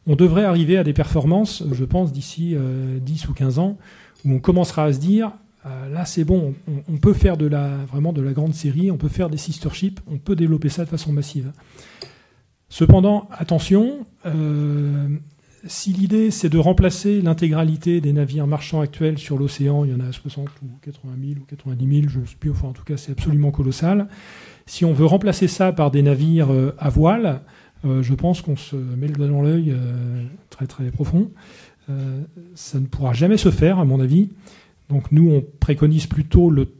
on devrait arriver à des performances, je pense, d'ici 10 ou 15 ans, où on commencera à se dire, là c'est bon, on peut faire vraiment de la grande série, on peut faire des sister ships, on peut développer ça de façon massive. Cependant, attention, si l'idée c'est de remplacer l'intégralité des navires marchands actuels sur l'océan, il y en a 60 ou 80 000 ou 90 000, je ne sais plus, enfin en tout cas c'est absolument colossal. Si on veut remplacer ça par des navires à voile, je pense qu'on se met le doigt dans l'œil très très profond. Ça ne pourra jamais se faire, à mon avis. Donc nous, on préconise plutôt le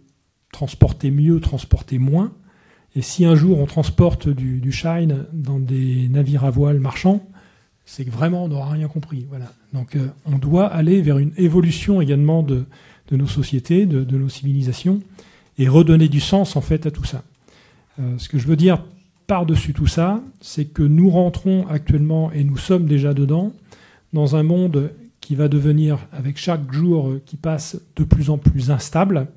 transporter mieux, transporter moins. Et si un jour on transporte du shine dans des navires à voile marchands, c'est que vraiment on n'aura rien compris. Voilà. Donc on doit aller vers une évolution également de nos sociétés, de nos civilisations, et redonner du sens en fait à tout ça. Ce que je veux dire par-dessus tout ça, c'est que nous rentrons actuellement, et nous sommes déjà dedans, dans un monde qui va devenir, avec chaque jour qui passe, de plus en plus instable.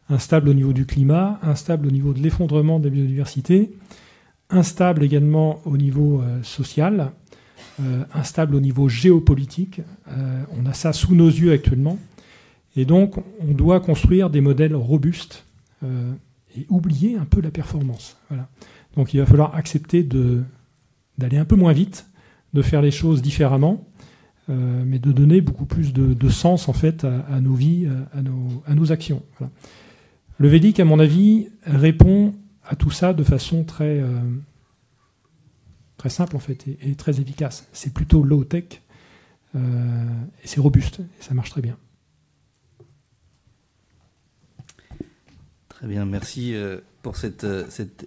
Instable au niveau du climat, instable au niveau de l'effondrement de la biodiversité, instable également au niveau social, instable au niveau géopolitique. On a ça sous nos yeux actuellement. Et donc, on doit construire des modèles robustes et oublier un peu la performance. Voilà. Donc, il va falloir accepter d'aller un peu moins vite, de faire les choses différemment, mais de donner beaucoup plus de sens en fait à nos vies, à nos actions. Voilà. Le Védic, à mon avis, répond à tout ça de façon très simple en fait et très efficace. C'est plutôt low-tech et c'est robuste et ça marche très bien. Très bien, merci pour cet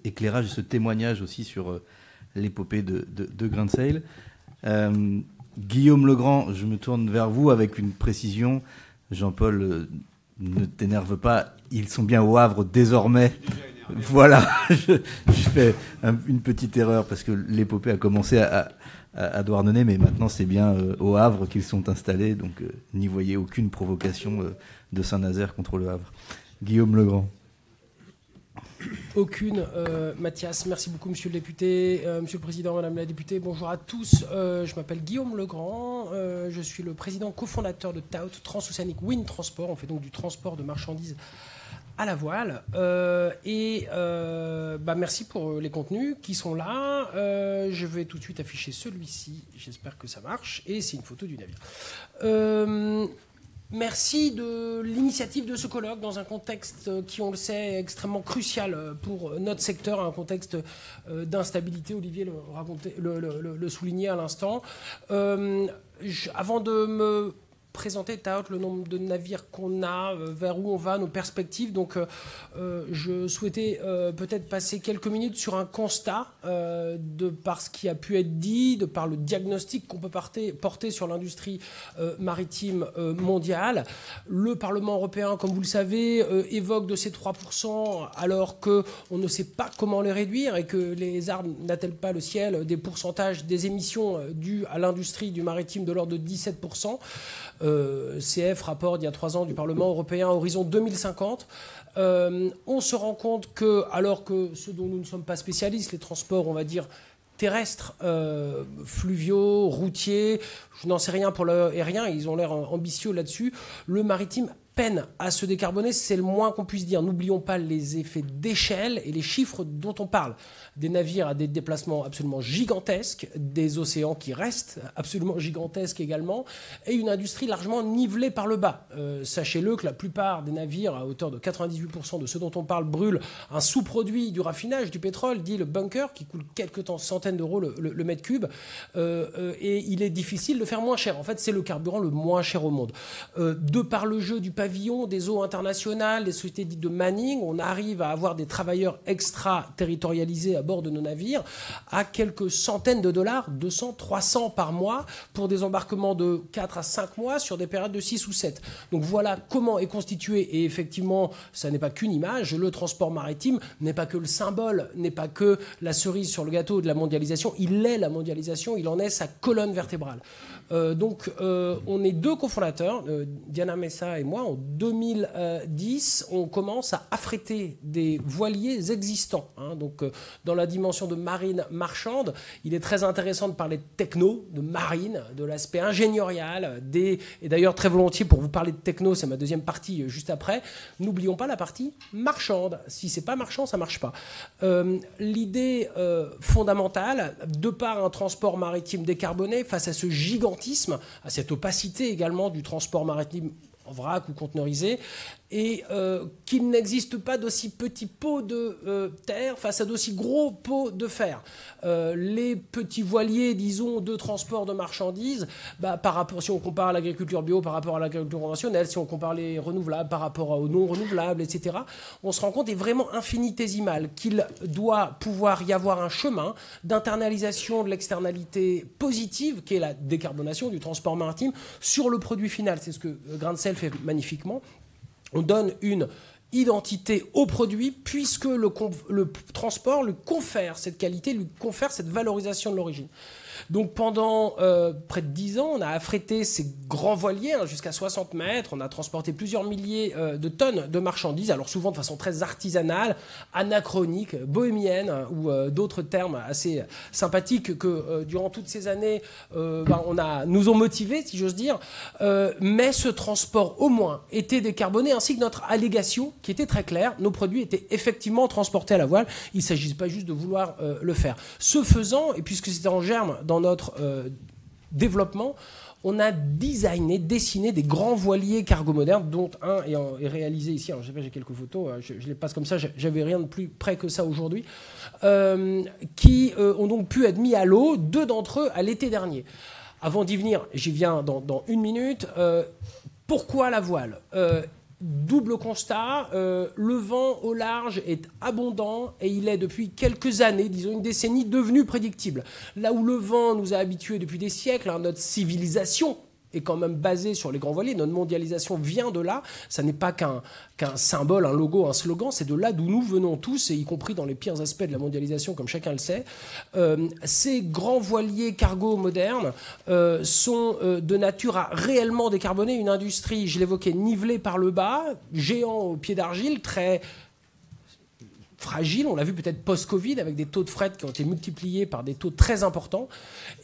éclairage et ce témoignage aussi sur l'épopée de Grain de Sail. Guillaume Legrand, je me tourne vers vous avec une précision. Jean-Paul, ne t'énerve pas, ils sont bien au Havre désormais. Voilà, je fais une petite erreur parce que l'épopée a commencé à Douarnenez, mais maintenant c'est bien au Havre qu'ils sont installés, donc n'y voyez aucune provocation de Saint-Nazaire contre le Havre. Guillaume Legrand. Aucune. Mathias, merci beaucoup monsieur le député, monsieur le président, madame la députée, bonjour à tous. Je m'appelle Guillaume Legrand, je suis le président cofondateur de TAUT, Transoceanic Wind Transport. On fait donc du transport de marchandises à la voile. Merci pour les contenus qui sont là. Je vais tout de suite afficher celui-ci, j'espère que ça marche, et c'est une photo du navire. Merci de l'initiative de ce colloque dans un contexte qui, on le sait, est extrêmement crucial pour notre secteur, un contexte d'instabilité. Olivier le soulignait à l'instant. Avant de me présenter TAUT, le nombre de navires qu'on a, vers où on va, nos perspectives. Donc, je souhaitais peut-être passer quelques minutes sur un constat de par ce qui a pu être dit, de par le diagnostic qu'on peut porter sur l'industrie maritime mondiale. Le Parlement européen, comme vous le savez, évoque de ces 3% alors qu'on ne sait pas comment les réduire et que les armes n'attellent pas le ciel des pourcentages des émissions dues à l'industrie du maritime de l'ordre de 17%. CF, rapport d'il y a 3 ans du Parlement européen, horizon 2050. On se rend compte que, alors que ce dont nous ne sommes pas spécialistes, les transports, on va dire, terrestres, fluviaux, routiers, je n'en sais rien pour l'aérien, ils ont l'air ambitieux là-dessus, le maritime peine à se décarboner, c'est le moins qu'on puisse dire. N'oublions pas les effets d'échelle et les chiffres dont on parle. Des navires à des déplacements absolument gigantesques, des océans qui restent absolument gigantesques également, et une industrie largement nivelée par le bas. Sachez-le que la plupart des navires, à hauteur de 98% de ceux dont on parle, brûlent un sous-produit du raffinage du pétrole, dit le bunker, qui coûte quelques centaines d'euros le mètre cube, et il est difficile de faire moins cher. En fait, c'est le carburant le moins cher au monde. De par le jeu du pavillon, des eaux internationales, des sociétés dites de manning, on arrive à avoir des travailleurs extraterritorialisés à bord de nos navires à quelques centaines de dollars, 200, 300 par mois, pour des embarquements de 4 à 5 mois sur des périodes de 6 ou 7. Donc voilà comment est constitué, et effectivement, ça n'est pas qu'une image, le transport maritime n'est pas que le symbole, n'est pas que la cerise sur le gâteau de la mondialisation, il est la mondialisation, il en est sa colonne vertébrale. On est 2 cofondateurs, Diana Messa et moi, en 2010, on commence à affréter des voiliers existants. Donc, dans la dimension de marine marchande, il est très intéressant de parler de techno, de marine, de l'aspect ingénierial, et d'ailleurs très volontiers pour vous parler de techno, c'est ma deuxième partie juste après. N'oublions pas la partie marchande. Si c'est pas marchand, ça marche pas. L'idée fondamentale, de par un transport maritime décarboné, face à ce gigantisme, à cette opacité également du transport maritime en vrac ou conteneurisé, et qu'il n'existe pas d'aussi petits pots de terre face à d'aussi gros pots de fer. Les petits voiliers, disons, de transport de marchandises, par rapport, si on compare l'agriculture bio par rapport à l'agriculture conventionnelle, si on compare les renouvelables par rapport aux non renouvelables, etc., on se rend compte, est vraiment infinitésimal, qu'il doit pouvoir y avoir un chemin d'internalisation de l'externalité positive, qui est la décarbonation du transport maritime, sur le produit final. C'est ce que Grain-de-Sel fait magnifiquement. On donne une identité au produit puisque le transport lui confère cette qualité, lui confère cette valorisation de l'origine. Donc pendant près de 10 ans, on a affrété ces grands voiliers jusqu'à 60 mètres, on a transporté plusieurs milliers de tonnes de marchandises, alors souvent de façon très artisanale, anachronique, bohémienne, ou d'autres termes assez sympathiques que durant toutes ces années nous ont motivés, si j'ose dire, mais ce transport au moins était décarboné, ainsi que notre allégation qui était très claire, nos produits étaient effectivement transportés à la voile, il ne s'agissait pas juste de vouloir le faire. Ce faisant, et puisque c'était en germe dans notre développement, on a dessiné des grands voiliers cargo modernes, dont un est réalisé ici. Alors, j'ai quelques photos, je les passe comme ça, j'avais rien de plus près que ça aujourd'hui, qui ont donc pu être mis à l'eau, 2 d'entre eux à l'été dernier. Avant d'y venir, j'y viens dans 1 minute. Pourquoi la voile ? Double constat, le vent au large est abondant et il est depuis quelques années, disons une décennie, devenu prédictible. Là où le vent nous a habitués depuis des siècles, notre civilisation est quand même basée sur les grands voiliers, notre mondialisation vient de là, ça n'est pas qu'un symbole, un logo, un slogan, c'est de là d'où nous venons tous, et y compris dans les pires aspects de la mondialisation, comme chacun le sait. Ces grands voiliers cargo modernes sont de nature à réellement décarboner une industrie, je l'évoquais, nivelée par le bas, géant au pied d'argile, très fragile, on l'a vu peut-être post-Covid, avec des taux de fret qui ont été multipliés par des taux très importants,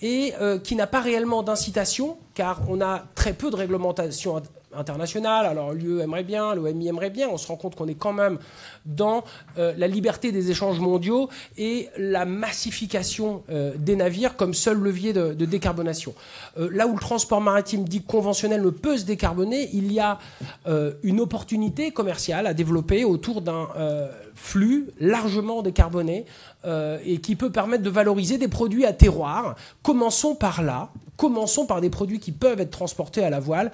et qui n'a pas réellement d'incitation, car on a très peu de réglementation internationale. Alors l'UE aimerait bien, l'OMI aimerait bien, on se rend compte qu'on est quand même dans la liberté des échanges mondiaux et la massification des navires comme seul levier de décarbonation. Là où le transport maritime dit conventionnel ne peut se décarboner, il y a une opportunité commerciale à développer autour d'un flux largement décarboné et qui peut permettre de valoriser des produits à terroir. Commençons par là, commençons par des produits qui peuvent être transportés à la voile.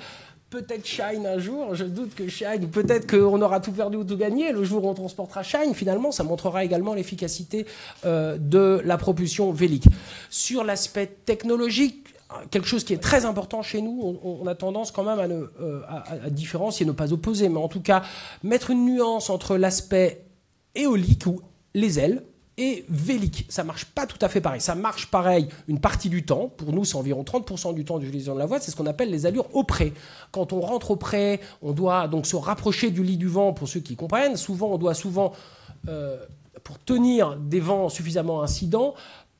Peut-être Shine un jour, je doute que Shine, peut-être qu'on aura tout perdu ou tout gagné. Le jour où on transportera Shine, finalement, ça montrera également l'efficacité de la propulsion vélique. Sur l'aspect technologique, quelque chose qui est très important chez nous, on a tendance quand même à différencier, ne pas opposer, mais en tout cas mettre une nuance entre l'aspect éolique ou les ailes et vélique. Ça marche pas tout à fait pareil. Ça marche pareil une partie du temps. Pour nous, c'est environ 30% du temps d'utilisation de la voile. C'est ce qu'on appelle les allures au pré. Quand on rentre au pré, on doit donc se rapprocher du lit du vent, pour ceux qui comprennent. Souvent, on doit pour tenir des vents suffisamment incidents,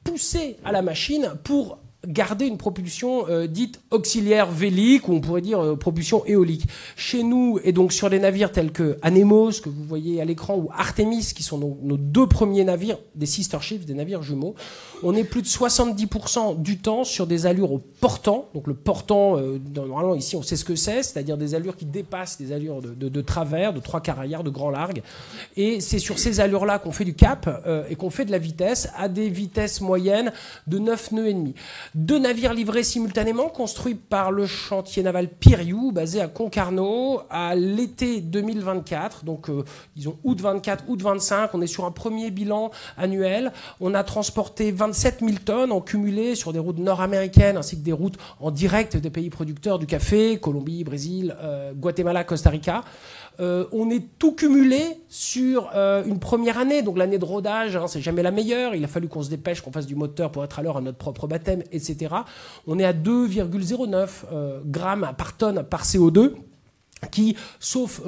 pousser à la machine pour garder une propulsion dite auxiliaire vélique, ou on pourrait dire propulsion éolique. Chez nous, et donc sur des navires tels que Anemos, que vous voyez à l'écran, ou Artemis, qui sont nos 2 premiers navires, des sister ships, des navires jumeaux, on est plus de 70% du temps sur des allures au portant. Donc le portant, normalement ici on sait ce que c'est-à-dire des allures qui dépassent des allures de travers, de 3/4 arrière, de grand largue. Et c'est sur ces allures-là qu'on fait du cap et qu'on fait de la vitesse à des vitesses moyennes de 9 nœuds et demi. 2 navires livrés simultanément, construits par le chantier naval Piriou, basé à Concarneau, à l'été 2024. Donc, disons août 24, août 25. On est sur un premier bilan annuel. On a transporté 27 000 tonnes en cumulé sur des routes nord-américaines, ainsi que des routes en direct des pays producteurs du café, Colombie, Brésil, Guatemala, Costa Rica. On est tout cumulé sur une première année, donc l'année de rodage, c'est jamais la meilleure. Il a fallu qu'on se dépêche, qu'on fasse du moteur pour être à l'heure à notre propre baptême, etc. On est à 2,09 grammes par tonne par CO2. qui, sauf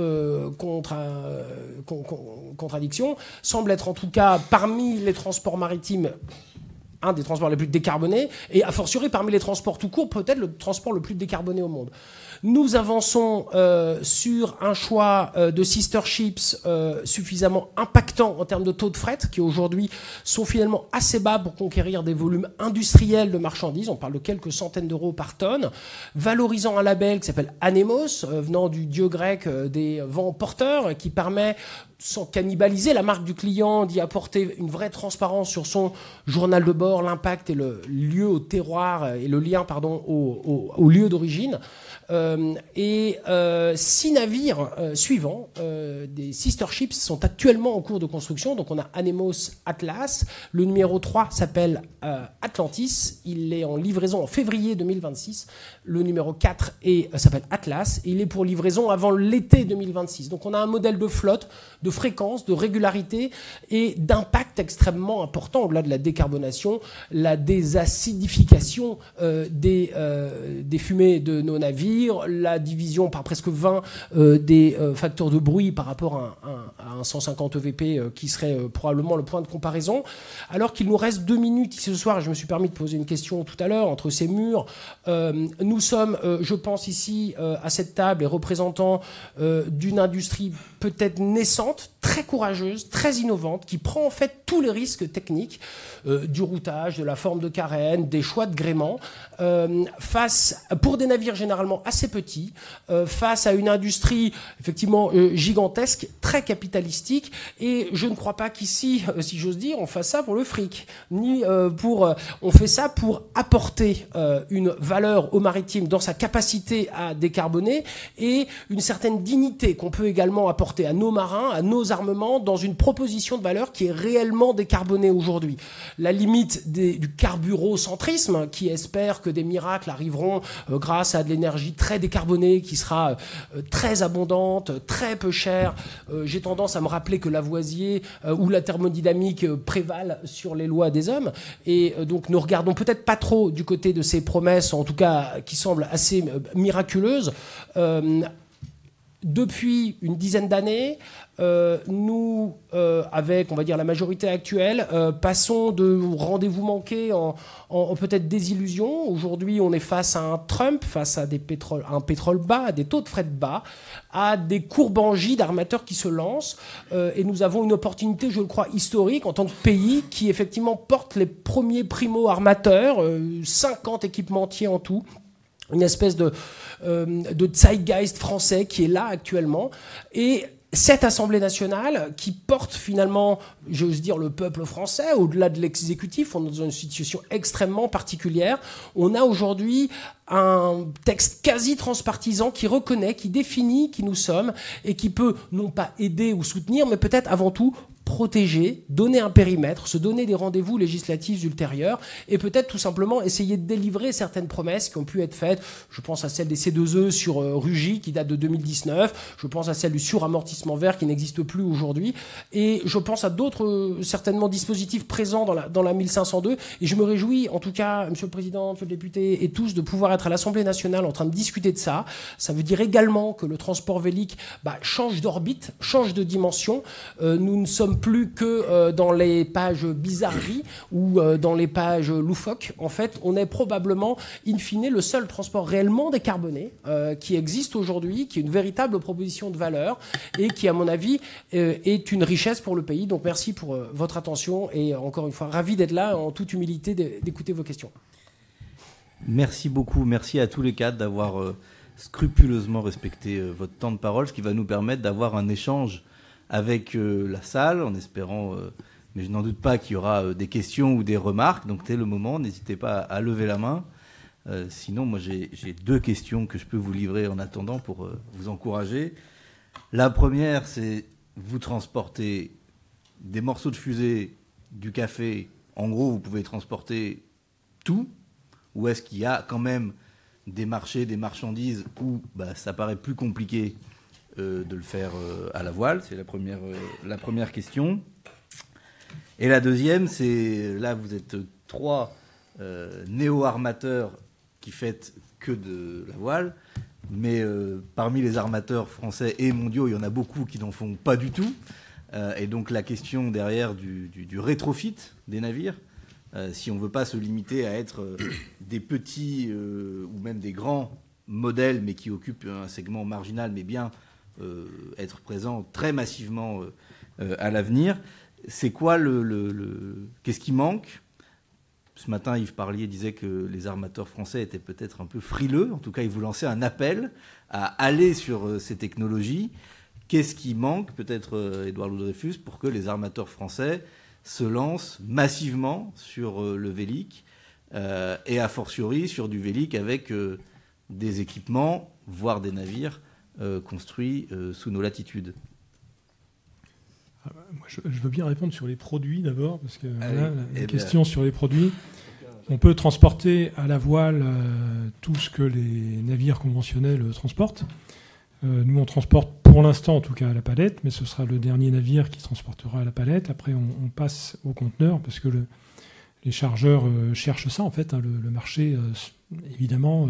contradiction, semble être en tout cas parmi les transports maritimes un des transports les plus décarbonés, et a fortiori parmi les transports tout court, peut-être le transport le plus décarboné au monde. Nous avançons sur un choix de sister ships suffisamment impactant en termes de taux de fret, qui aujourd'hui sont finalement assez bas pour conquérir des volumes industriels de marchandises. On parle de quelques centaines d'euros par tonne, valorisant un label qui s'appelle Anemos, venant du dieu grec des vents porteurs, qui permet, sans cannibaliser la marque du client, d'y apporter une vraie transparence sur son journal de bord, l'impact et le lieu au terroir et le lien au lieu d'origine. 6 navires suivants, des sister ships, sont actuellement en cours de construction. Donc on a Anemos Atlas. Le numéro 3 s'appelle Atlantis. Il est en livraison en février 2026. Le numéro 4 s'appelle Atlas. Et il est pour livraison avant l'été 2026. Donc on a un modèle de flotte, de fréquence, de régularité et d'impact extrêmement important au-delà de la décarbonation, la désacidification des fumées de nos navires, la division par presque 20 des facteurs de bruit par rapport à un 150 EVP qui serait probablement le point de comparaison. Alors qu'il nous reste 2 minutes ici ce soir, je me suis permis de poser une question tout à l'heure entre ces murs. Nous sommes, je pense ici, à cette table, les représentants d'une industrie peut-être naissante, très courageuse, très innovante, qui prend en fait tous les risques techniques du routage, de la forme de carène, des choix de gréement, pour des navires généralement assez petits, face à une industrie effectivement gigantesque, très capitalistique, et je ne crois pas qu'ici, si j'ose dire, on fasse ça pour le fric, ni on fait ça pour apporter une valeur au maritime dans sa capacité à décarboner et une certaine dignité qu'on peut également apporter à nos marins, à nos armements, dans une proposition de valeur qui est réellement décarbonée aujourd'hui. La limite du carburocentrisme, qui espère que des miracles arriveront grâce à de l'énergie très décarbonée, qui sera très abondante, très peu chère. J'ai tendance à me rappeler que Lavoisier ou la thermodynamique prévalent sur les lois des hommes. Et donc nous regardons peut-être pas trop du côté de ces promesses, en tout cas qui semblent assez miraculeuses. Depuis une dizaine d'années, nous, avec, on va dire, la majorité actuelle, passons de rendez-vous manqués en peut-être désillusion. Aujourd'hui, on est face à un Trump, face à un pétrole bas, à des taux de fret bas, à des courbes en J d'armateurs qui se lancent. Et nous avons une opportunité, je le crois, historique en tant que pays qui, effectivement, porte les premiers primo-armateurs, 50 équipementiers en tout. Une espèce de zeitgeist français qui est là actuellement. Et cette Assemblée nationale qui porte finalement, j'ose dire, le peuple français, au-delà de l'exécutif, on est dans une situation extrêmement particulière. On a aujourd'hui un texte quasi transpartisan qui reconnaît, qui définit qui nous sommes et qui peut non pas aider ou soutenir, mais peut-être avant tout protéger, donner un périmètre, se donner des rendez-vous législatifs ultérieurs et peut-être tout simplement essayer de délivrer certaines promesses qui ont pu être faites. Je pense à celle des C2E sur Rugy qui date de 2019, je pense à celle du suramortissement vert qui n'existe plus aujourd'hui et je pense à d'autres certainement dispositifs présents dans la 1502 et je me réjouis en tout cas, Monsieur le Président, Monsieur le député et tous de pouvoir être à l'Assemblée nationale en train de discuter de ça. Ça veut dire également que le transport vélique change d'orbite, change de dimension. Nous ne sommes plus que dans les pages bizarreries ou dans les pages loufoques. En fait, on est probablement, in fine, le seul transport réellement décarboné qui existe aujourd'hui, qui est une véritable proposition de valeur et qui, à mon avis, est une richesse pour le pays. Donc merci pour votre attention et encore une fois, ravi d'être là en toute humilité d'écouter vos questions. Merci beaucoup. Merci à tous les quatre d'avoir scrupuleusement respecté votre temps de parole, ce qui va nous permettre d'avoir un échange avec la salle, en espérant, mais je n'en doute pas qu'il y aura des questions ou des remarques. Donc, c'est le moment, n'hésitez pas à lever la main. Sinon, moi, j'ai 2 questions que je peux vous livrer en attendant pour vous encourager. La première, c'est vous transportez des morceaux de fusée, du café. En gros, vous pouvez transporter tout. Ou est-ce qu'il y a quand même des marchés, des marchandises où ça paraît plus compliqué de le faire à la voile? C'est la première question. Et la deuxième, c'est là vous êtes 3 néo-armateurs qui faites que de la voile. mais parmi les armateurs français et mondiaux, il y en a beaucoup qui n'en font pas du tout. Et donc la question derrière du rétrofit des navires, si on ne veut pas se limiter à être des petits ou même des grands modèles, mais qui occupent un segment marginal, mais bien être présent très massivement à l'avenir, c'est quoi qu'est-ce qui manque ? Ce matin, Yves Parlier disait que les armateurs français étaient peut-être un peu frileux. En tout cas, il vous lançait un appel à aller sur ces technologies. Qu'est-ce qui manque, peut-être, Édouard Loudreyfus, pour que les armateurs français se lancent massivement sur le Vélic et a fortiori sur du Vélic avec des équipements, voire des navires construits sous nos latitudes? Moi, je veux bien répondre sur les produits d'abord, parce que la question sur les produits, on peut transporter à la voile tout ce que les navires conventionnels transportent. Nous, on transporte pour l'instant, en tout cas, à la palette, mais ce sera le dernier navire qui transportera à la palette. Après, on passe au conteneur, parce que les chargeurs cherchent ça, en fait. Le marché, évidemment,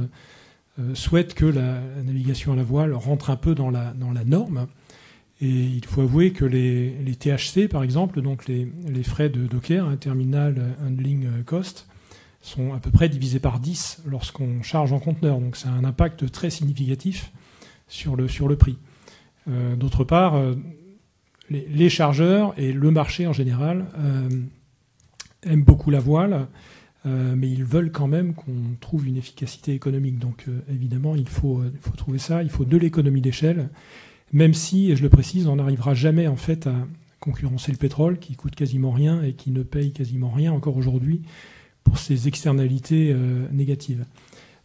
souhaite que la navigation à la voile rentre un peu dans la norme. Et il faut avouer que les THC, par exemple, donc les frais de docker, Terminal Handling Cost, sont à peu près divisés par 10 lorsqu'on charge en conteneur. Donc ça a un impact très significatif sur le prix. D'autre part, les chargeurs et le marché en général aiment beaucoup la voile, mais ils veulent quand même qu'on trouve une efficacité économique. Donc évidemment, il faut trouver ça, il faut de l'économie d'échelle. Même si, et je le précise, on n'arrivera jamais en fait à concurrencer le pétrole, qui coûte quasiment rien et qui ne paye quasiment rien encore aujourd'hui pour ses externalités négatives.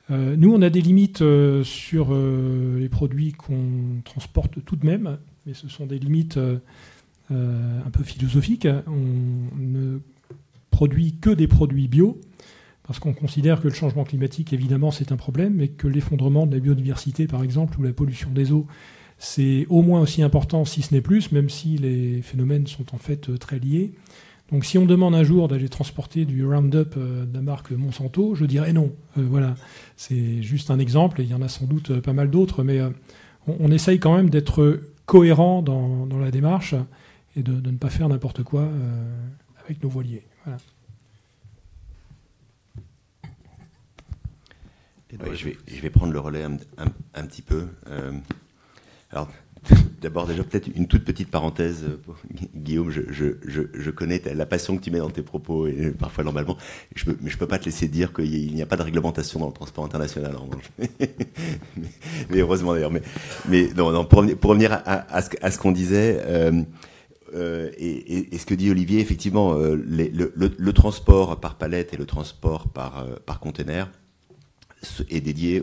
Nous, on a des limites sur les produits qu'on transporte tout de même, mais ce sont des limites un peu philosophiques. On ne produit que des produits bio, parce qu'on considère que le changement climatique, évidemment, c'est un problème, mais que l'effondrement de la biodiversité, par exemple, ou la pollution des eaux, c'est au moins aussi important, si ce n'est plus, même si les phénomènes sont en fait très liés. Donc si on demande un jour d'aller transporter du Roundup de la marque Monsanto, je dirais non. Voilà, c'est juste un exemple, et il y en a sans doute pas mal d'autres, mais on essaye quand même d'être cohérent dans la démarche et de ne pas faire n'importe quoi avec nos voiliers. Voilà. Ouais, je vais prendre le relais un petit peu. Alors, d'abord, déjà, peut-être une toute petite parenthèse. Guillaume, je connais la passion que tu mets dans tes propos, et parfois, normalement, mais je peux pas te laisser dire qu'il n'y a pas de réglementation dans le transport international, en revanche. mais heureusement, d'ailleurs. Mais non, pour revenir à ce qu'on disait, et ce que dit Olivier, effectivement, le transport par palette et le transport par container est dédié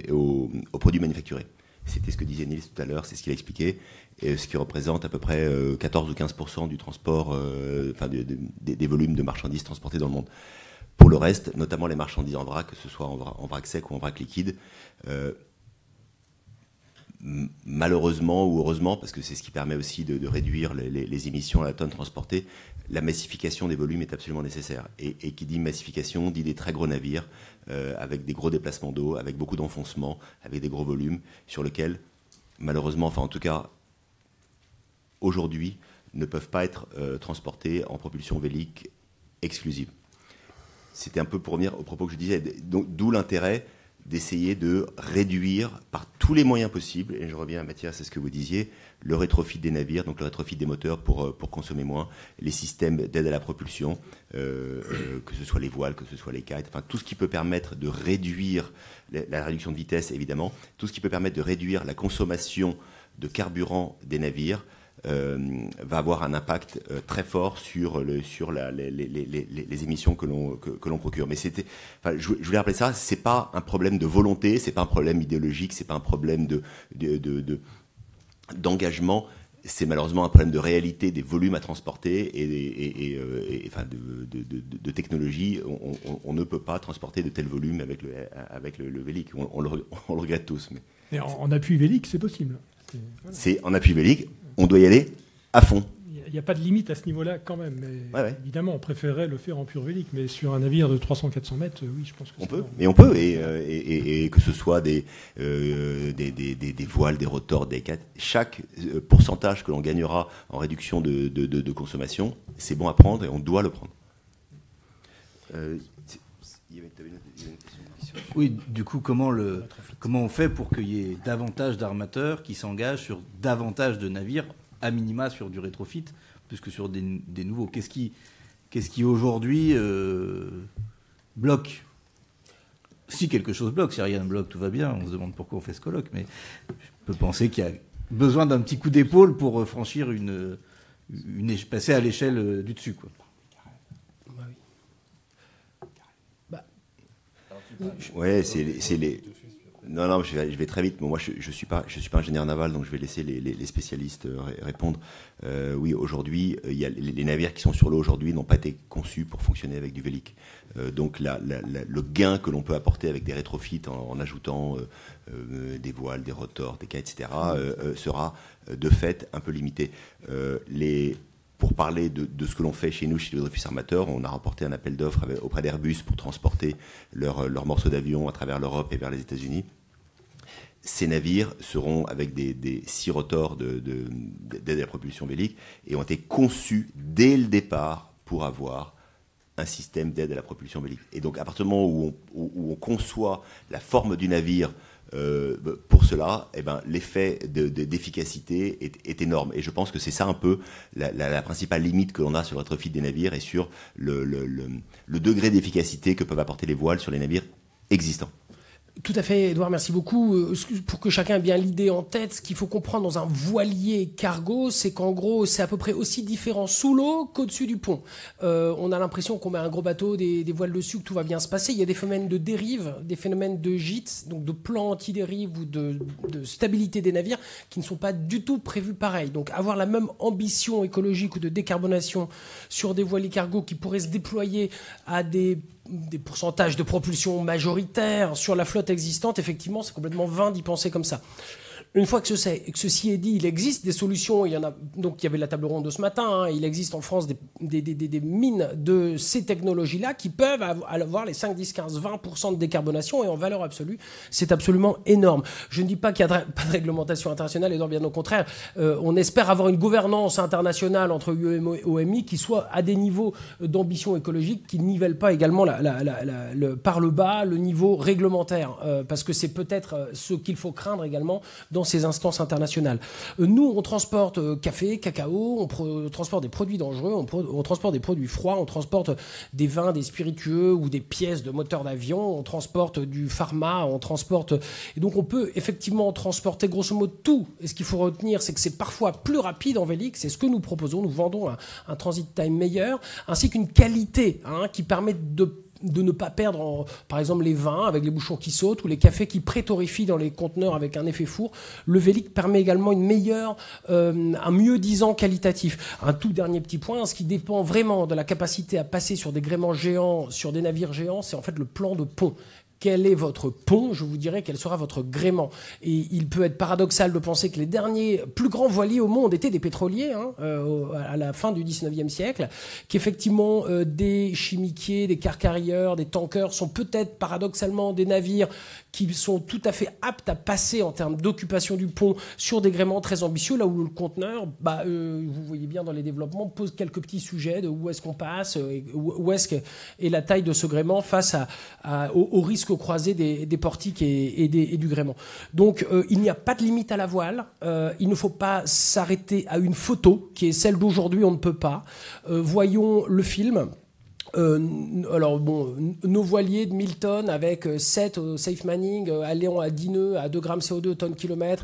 aux produits manufacturés. C'était ce que disait Niels tout à l'heure, c'est ce qu'il a expliqué, et ce qui représente à peu près 14 ou 15% du transport, des volumes de marchandises transportées dans le monde. Pour le reste, notamment les marchandises en vrac, que ce soit en vrac sec ou en vrac liquide, malheureusement ou heureusement, parce que c'est ce qui permet aussi de réduire les émissions à la tonne transportée, la massification des volumes est absolument nécessaire. Et qui dit massification, dit des très gros navires, avec des gros déplacements d'eau, avec beaucoup d'enfoncements, avec des gros volumes, sur lesquels, malheureusement, enfin en tout cas, aujourd'hui, ne peuvent pas être transportés en propulsion vélique exclusive. C'était un peu pour revenir au propos que je disais, d'où l'intérêt d'essayer de réduire par tous les moyens possibles, et je reviens à Mathias, c'est ce que vous disiez, le rétrofit des navires, donc le rétrofit des moteurs pour consommer moins, les systèmes d'aide à la propulsion, que ce soit les voiles, que ce soit les kites, enfin tout ce qui peut permettre de réduire la réduction de vitesse, évidemment, tout ce qui peut permettre de réduire la consommation de carburant des navires, va avoir un impact très fort sur les émissions que l'on procure. Mais je voulais rappeler ça, c'est pas un problème de volonté, c'est pas un problème idéologique, c'est pas un problème d'engagement, c'est malheureusement un problème de réalité des volumes à transporter et de technologie. On ne peut pas transporter de tels volumes avec le Vélic. On le regrette tous. Mais en appui Vélic, c'est possible. C'est en appui Vélic. On doit y aller à fond. il n'y a pas de limite à ce niveau-là quand même. Mais Ouais. évidemment, on préférerait le faire en pure vélique. Mais sur un navire de 300-400 mètres, oui, je pense que On c'est peut, bon. et on peut, et que ce soit des voiles, des rotors, des quatre, chaque pourcentage que l'on gagnera en réduction de consommation, c'est bon à prendre et on doit le prendre. Oui, du coup, comment on fait pour qu'il y ait davantage d'armateurs qui s'engagent sur davantage de navires, à minima sur du rétrofit, plus que sur des nouveaux. Qu'est-ce qui aujourd'hui bloque? Si quelque chose bloque, si rien ne bloque, tout va bien. On se demande pourquoi on fait ce colloque, mais je peux penser qu'il y a besoin d'un petit coup d'épaule pour franchir passer à l'échelle du dessus, quoi. Ouais, c'est les. Non, je vais très vite. Moi, je suis pas ingénieur naval, donc je vais laisser les spécialistes répondre. Oui, aujourd'hui, il y a les navires qui sont sur l'eau aujourd'hui n'ont pas été conçus pour fonctionner avec du vélique. Donc le gain que l'on peut apporter avec des rétrofits en ajoutant des voiles, des rotors, des quais, etc., sera de fait un peu limité. Pour parler de ce que l'on fait chez nous, chez les Dreyfus Armateurs, on a remporté un appel d'offres auprès d'Airbus pour transporter leurs morceaux d'avion à travers l'Europe et vers les États-Unis. Ces navires seront avec des 6 rotors d'aide à la propulsion vélique et ont été conçus dès le départ pour avoir un système d'aide à la propulsion vélique. Et donc, à partir du moment où on conçoit la forme du navire pour cela, l'effet d'efficacité est énorme. Et je pense que c'est ça un peu la principale limite que l'on a sur le rétrofit des navires et sur le degré d'efficacité que peuvent apporter les voiles sur les navires existants. Tout à fait, Edouard, merci beaucoup. Pour que chacun ait bien l'idée en tête, ce qu'il faut comprendre dans un voilier cargo, c'est qu'en gros, c'est à peu près aussi différent sous l'eau qu'au-dessus du pont. On a l'impression qu'on met un gros bateau, des voiles dessus, que tout va bien se passer. Il y a des phénomènes de dérive, des phénomènes de gîte, donc de plan anti-dérive ou de stabilité des navires qui ne sont pas du tout prévus pareil. Donc avoir la même ambition écologique ou de décarbonation sur des voiliers cargo qui pourraient se déployer à des pourcentages de propulsion majoritaires sur la flotte existante, effectivement, c'est complètement vain d'y penser comme ça. Une fois que ceci est dit, il existe des solutions. Il y en a, donc il y avait la table ronde de ce matin. Il existe en France des mines de ces technologies-là qui peuvent avoir les 5, 10, 15, 20% de décarbonation et en valeur absolue, c'est absolument énorme. Je ne dis pas qu'il n'y a pas de réglementation internationale et bien au contraire, on espère avoir une gouvernance internationale entre UEM et OMI qui soit à des niveaux d'ambition écologique qui ne nivellent pas également par le bas le niveau réglementaire parce que c'est peut-être ce qu'il faut craindre également dans ces instances internationales. Nous, on transporte café, cacao, on transporte des produits dangereux, on transporte des produits froids, on transporte des vins, des spiritueux ou des pièces de moteurs d'avion, on transporte du pharma, on transporte... Et donc, on peut effectivement transporter grosso modo tout. Et ce qu'il faut retenir, c'est que c'est parfois plus rapide en vélique, c'est ce que nous proposons. Nous vendons un transit time meilleur, ainsi qu'une qualité qui permet de ne pas perdre, par exemple, les vins avec les bouchons qui sautent ou les cafés qui prétorifient dans les conteneurs avec un effet four. Le vélique permet également un mieux-disant qualitatif. Un tout dernier petit point, ce qui dépend vraiment de la capacité à passer sur des gréements géants, sur des navires géants, c'est en fait le plan de pont. Quel est votre pont? Je vous dirai quel sera votre gréement. Et il peut être paradoxal de penser que les derniers plus grands voiliers au monde étaient des pétroliers à la fin du 19e siècle, qu'effectivement des chimiquiers, des carcarieurs, des tankers sont peut-être paradoxalement des navires qui sont tout à fait aptes à passer en termes d'occupation du pont sur des gréements très ambitieux, là où le conteneur, vous voyez bien dans les développements, pose quelques petits sujets de où est-ce qu'on passe, où est-ce que est la taille de ce gréement face au risque croisé des portiques et du gréement. Donc il n'y a pas de limite à la voile, il ne faut pas s'arrêter à une photo qui est celle d'aujourd'hui, on ne peut pas. Voyons le film. Nos voiliers de 1000 tonnes avec 7 safe manning, allant à 10 nœuds à 2 grammes CO2 tonnes kilomètre,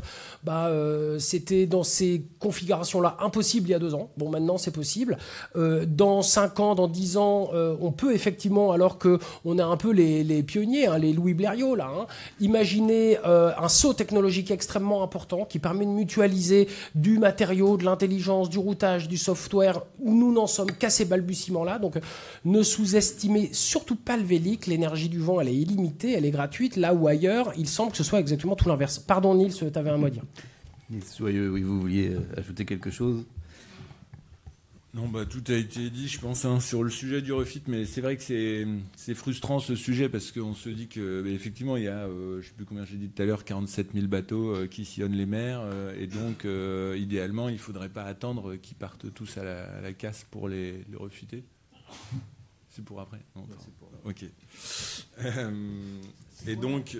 c'était dans ces configurations-là impossible il y a 2 ans. Bon, maintenant c'est possible. Dans 5 ans, dans 10 ans, on peut effectivement, alors qu'on a un peu les pionniers, les Louis Blériot, imaginer un saut technologique extrêmement important qui permet de mutualiser du matériau, de l'intelligence, du routage, du software. Nous n'en sommes qu'à ces balbutiements-là. Donc, ne sous-estimez surtout pas le vélique. L'énergie du vent, elle est illimitée, elle est gratuite. Là où ailleurs, il semble que ce soit exactement tout l'inverse. Pardon Nils, tu avais un mot à dire. Nils Joyeux, oui, vous vouliez ajouter quelque chose? Non, tout a été dit, je pense, sur le sujet du refit, mais c'est vrai que c'est frustrant ce sujet parce qu'on se dit que effectivement il y a, je ne sais plus combien j'ai dit tout à l'heure, 47 000 bateaux qui sillonnent les mers, et donc idéalement il ne faudrait pas attendre qu'ils partent tous à la casse pour les refiter. C'est pour après. Non, c'est pour... Ok. Et donc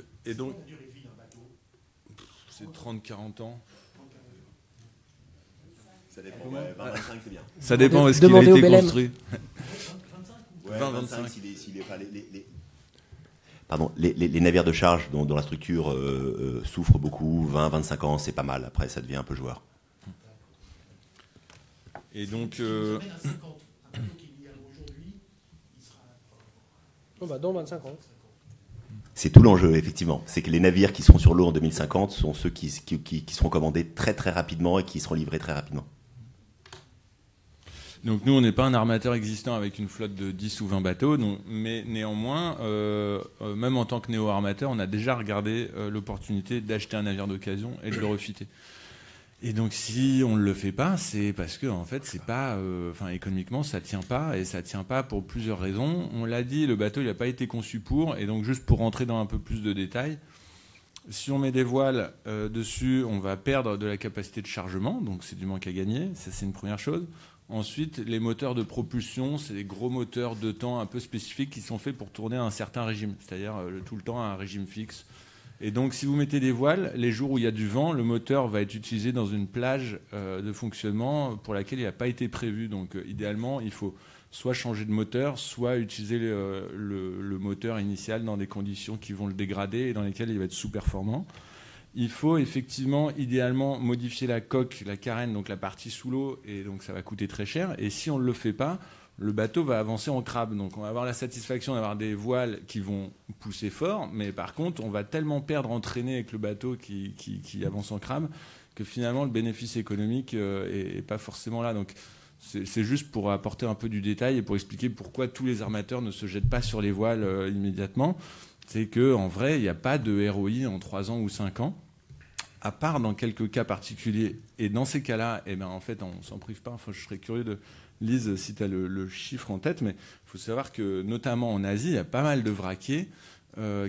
c'est 30-40 ans. Ça dépend, 20-25 c'est bien. Ça dépend où est-ce qu'il a été construit. 20-25 s'il est pas Pardon, les navires de charge dont la structure souffre beaucoup, 20-25 ans c'est pas mal, après ça devient un peu joueur. Et donc... Dans 25 ans. C'est tout l'enjeu, effectivement. C'est que les navires qui seront sur l'eau en 2050 sont ceux qui seront commandés très très rapidement et qui seront livrés très rapidement. Donc nous, on n'est pas un armateur existant avec une flotte de 10 ou 20 bateaux, mais néanmoins, même en tant que néo-armateur, on a déjà regardé l'opportunité d'acheter un navire d'occasion et de le refiter. Et donc si on ne le fait pas, c'est parce que en fait, c'est pas, économiquement, ça tient pas, et ça tient pas pour plusieurs raisons. On l'a dit, le bateau, il n'a pas été conçu pour, et donc juste pour rentrer dans un peu plus de détails, si on met des voiles dessus, on va perdre de la capacité de chargement, donc c'est du manque à gagner, ça c'est une première chose. Ensuite, les moteurs de propulsion, c'est des gros moteurs de temps un peu spécifiques qui sont faits pour tourner à un certain régime, c'est-à-dire tout le temps à un régime fixe. Et donc, si vous mettez des voiles, les jours où il y a du vent, le moteur va être utilisé dans une plage de fonctionnement pour laquelle il n'a pas été prévu. Donc, idéalement, il faut soit changer de moteur, soit utiliser le moteur initial dans des conditions qui vont le dégrader et dans lesquelles il va être sous-performant. Il faut effectivement, idéalement, modifier la coque, la carène, donc la partie sous l'eau, et donc ça va coûter très cher. Et si on ne le fait pas, le bateau va avancer en crabe. Donc on va avoir la satisfaction d'avoir des voiles qui vont pousser fort, mais par contre, on va tellement perdre en traînée avec le bateau qui avance en crabe que finalement, le bénéfice économique n'est pas forcément là. Donc c'est juste pour apporter un peu du détail et pour expliquer pourquoi tous les armateurs ne se jettent pas sur les voiles immédiatement. C'est qu'en vrai, il n'y a pas de ROI en 3 ans ou 5 ans. À part dans quelques cas particuliers. Et dans ces cas-là, en fait, on ne s'en prive pas. Enfin, je serais curieux de... Lise, si tu as le chiffre en tête, mais il faut savoir que, notamment en Asie, il y a pas mal de vraquiers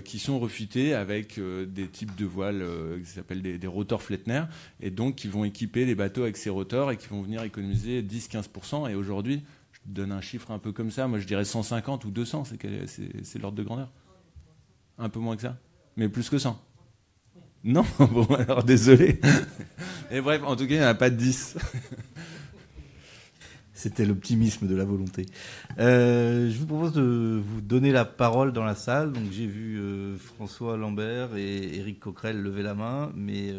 qui sont refités avec des types de voiles qui s'appellent des rotors Flettner, et donc qui vont équiper les bateaux avec ces rotors et qui vont venir économiser 10-15%. Et aujourd'hui, je te donne un chiffre un peu comme ça, moi je dirais 150 ou 200, c'est l'ordre de grandeur. Un peu moins que ça, mais plus que 100. Non, bon, alors désolé. Et bref, en tout cas, il n'y en a pas de 10. C'était l'optimisme de la volonté. Je vous propose de vous donner la parole dans la salle. Donc, j'ai vu François Lambert et Éric Coquerel lever la main, mais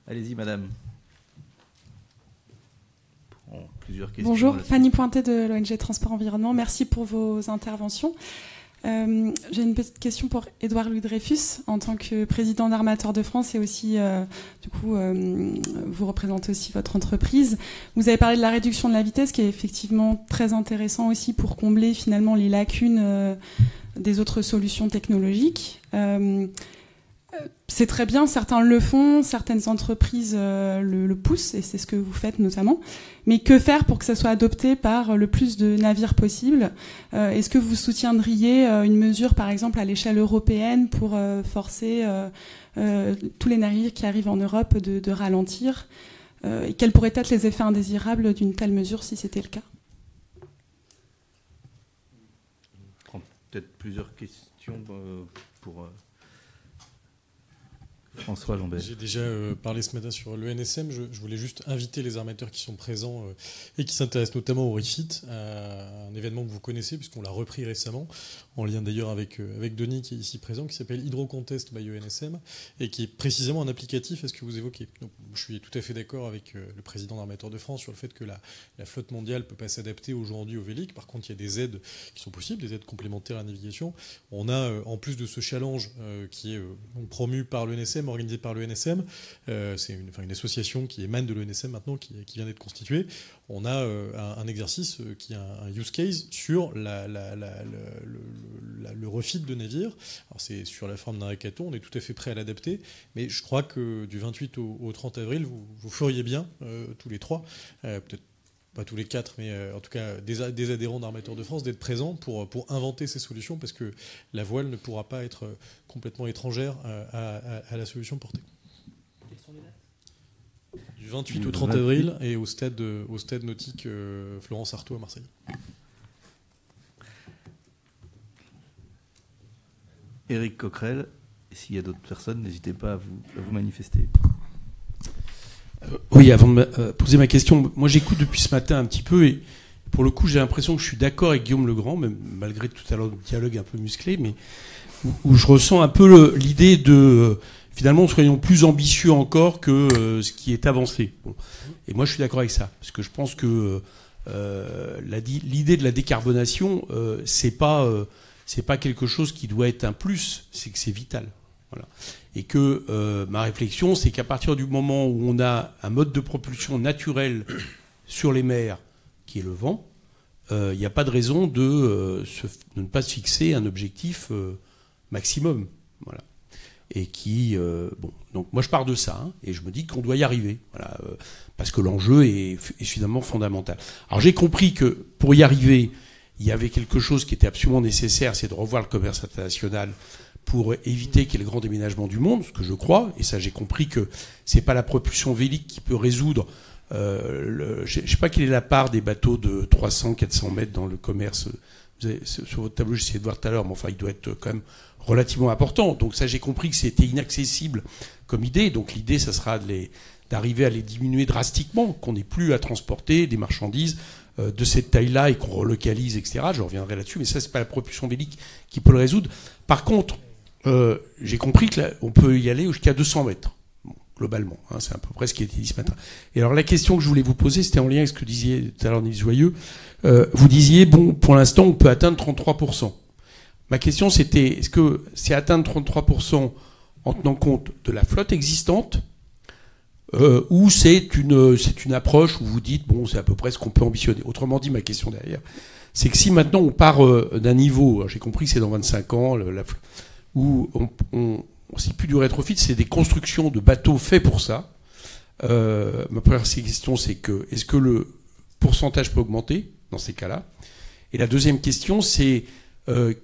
allez-y, madame. Plusieurs questions. Bonjour, Fanny Pointet de l'ONG Transport Environnement. Merci pour vos interventions. J'ai une petite question pour Édouard Louis Dreyfus en tant que président d'Armateurs de France, et aussi vous représentez aussi votre entreprise. Vous avez parlé de la réduction de la vitesse, qui est effectivement très intéressant aussi pour combler finalement les lacunes des autres solutions technologiques. C'est très bien, certains le font, certaines entreprises le poussent, et c'est ce que vous faites notamment. Mais que faire pour que ça soit adopté par le plus de navires possible ? Est-ce que vous soutiendriez une mesure, par exemple, à l'échelle européenne pour forcer tous les navires qui arrivent en Europe de ralentir ? Et quels pourraient être les effets indésirables d'une telle mesure si c'était le cas ? Je prends peut-être plusieurs questions pour... François Lambert. J'ai déjà parlé ce matin sur l'ENSM. Je voulais juste inviter les armateurs qui sont présents et qui s'intéressent notamment au refit, à un événement que vous connaissez puisqu'on l'a repris récemment, en lien d'ailleurs avec Denis qui est ici présent, qui s'appelle HydroContest by ENSM et qui est précisément un applicatif à ce que vous évoquez. Donc, je suis tout à fait d'accord avec le président d'Armateurs de France sur le fait que la flotte mondiale ne peut pas s'adapter aujourd'hui au vélic. Par contre, il y a des aides qui sont possibles, des aides complémentaires à la navigation. On a, en plus de ce challenge qui est promu par l'ENSM, organisé par l'ENSM, c'est une association qui émane de l'ENSM maintenant, qui vient d'être constituée. On a un exercice qui est un use case sur le refit de navire. Alors c'est sur la forme d'un hackathon, on est tout à fait prêt à l'adapter, mais je crois que du 28 au 30 avril, vous feriez bien, tous les trois, peut-être pas tous les 4, mais en tout cas des adhérents d'Armateurs de France, d'être présents pour inventer ces solutions, parce que la voile ne pourra pas être complètement étrangère à la solution portée. Quelles sont les dates ? Du 28 au 30 avril et au stade nautique Florence Artaud à Marseille. Éric Coquerel, et s'il y a d'autres personnes, n'hésitez pas à vous manifester. Oui, avant de poser ma question, moi j'écoute depuis ce matin un petit peu et pour le coup j'ai l'impression que je suis d'accord avec Guillaume Legrand, même malgré tout à l'heure le dialogue un peu musclé, mais où je ressens un peu l'idée de finalement soyons plus ambitieux encore que ce qui est avancé. Bon. Et moi je suis d'accord avec ça, parce que je pense que l'idée de la décarbonation, c'est pas quelque chose qui doit être un plus, c'est que c'est vital. Voilà. Et que ma réflexion, c'est qu'à partir du moment où on a un mode de propulsion naturel sur les mers, qui est le vent, il n'y a pas de raison de ne pas se fixer un objectif maximum. Voilà. Et qui, donc moi je pars de ça, hein, et je me dis qu'on doit y arriver, voilà, parce que l'enjeu est finalement fondamental. Alors j'ai compris que pour y arriver, il y avait quelque chose qui était absolument nécessaire, c'est de revoir le commerce international pour éviter qu'il y ait le grand déménagement du monde, ce que je crois, et ça j'ai compris que c'est pas la propulsion vélique qui peut résoudre. Je sais pas quelle est la part des bateaux de 300-400 mètres dans le commerce. Sur votre tableau, j'essayais de voir tout à l'heure, mais enfin il doit être quand même relativement important. Donc ça j'ai compris que c'était inaccessible comme idée. Donc l'idée, ça sera d'arriver à les diminuer drastiquement, qu'on n'ait plus à transporter des marchandises de cette taille-là et qu'on relocalise, etc. Je reviendrai là-dessus, mais ça c'est pas la propulsion vélique qui peut le résoudre. Par contre, j'ai compris qu'on peut y aller jusqu'à 200 mètres, bon, globalement. Hein, c'est à peu près ce qui a été dit ce matin. Et alors la question que je voulais vous poser, c'était en lien avec ce que disait tout à l'heure Nils Joyeux. Vous disiez, bon, pour l'instant, on peut atteindre 33%. Ma question, c'était, est-ce que c'est atteindre 33% en tenant compte de la flotte existante ou c'est une approche où vous dites, bon, c'est à peu près ce qu'on peut ambitionner. Autrement dit, ma question derrière, c'est que si maintenant on part d'un niveau, j'ai compris que c'est dans 25 ans, où c'est plus du rétrofit, c'est des constructions de bateaux faits pour ça. Ma première question, c'est que est-ce que le pourcentage peut augmenter dans ces cas-là? Et la deuxième question, c'est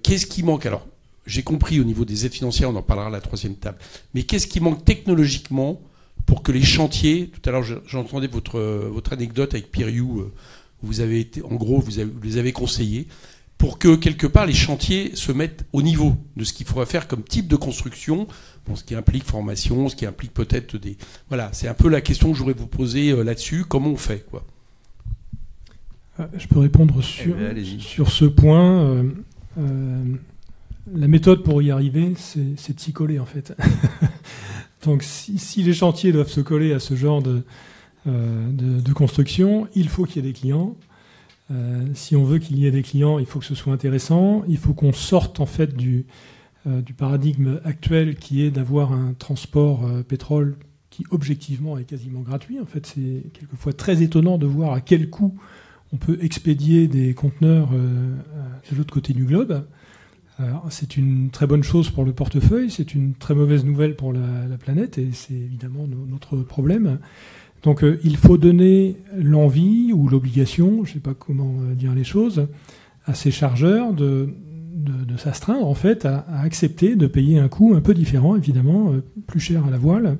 qu'est-ce qui manque? Alors, j'ai compris au niveau des aides financières, on en parlera à la troisième table, mais qu'est-ce qui manque technologiquement pour que les chantiers, tout à l'heure j'entendais votre anecdote avec Pierre You, vous avez été, en gros, vous les avez conseillés, pour que, quelque part, les chantiers se mettent au niveau de ce qu'il faudra faire comme type de construction, bon, ce qui implique formation, ce qui implique peut-être des... Voilà, c'est un peu la question que je voudrais vous poser là-dessus. Comment on fait, quoi? Je peux répondre sur ce point. La méthode pour y arriver, c'est de s'y coller, en fait. Donc, si les chantiers doivent se coller à ce genre de construction, il faut qu'il y ait des clients. Si on veut qu'il y ait des clients, il faut que ce soit intéressant. Il faut qu'on sorte en fait du paradigme actuel qui est d'avoir un transport pétrole qui objectivement est quasiment gratuit. En fait, c'est quelquefois très étonnant de voir à quel coût on peut expédier des conteneurs de l'autre côté du globe. C'est une très bonne chose pour le portefeuille, c'est une très mauvaise nouvelle pour la planète et c'est évidemment notre problème. Donc il faut donner l'envie ou l'obligation, je ne sais pas comment dire les choses, à ces chargeurs de s'astreindre en fait à accepter de payer un coût un peu différent, évidemment, plus cher à la voile.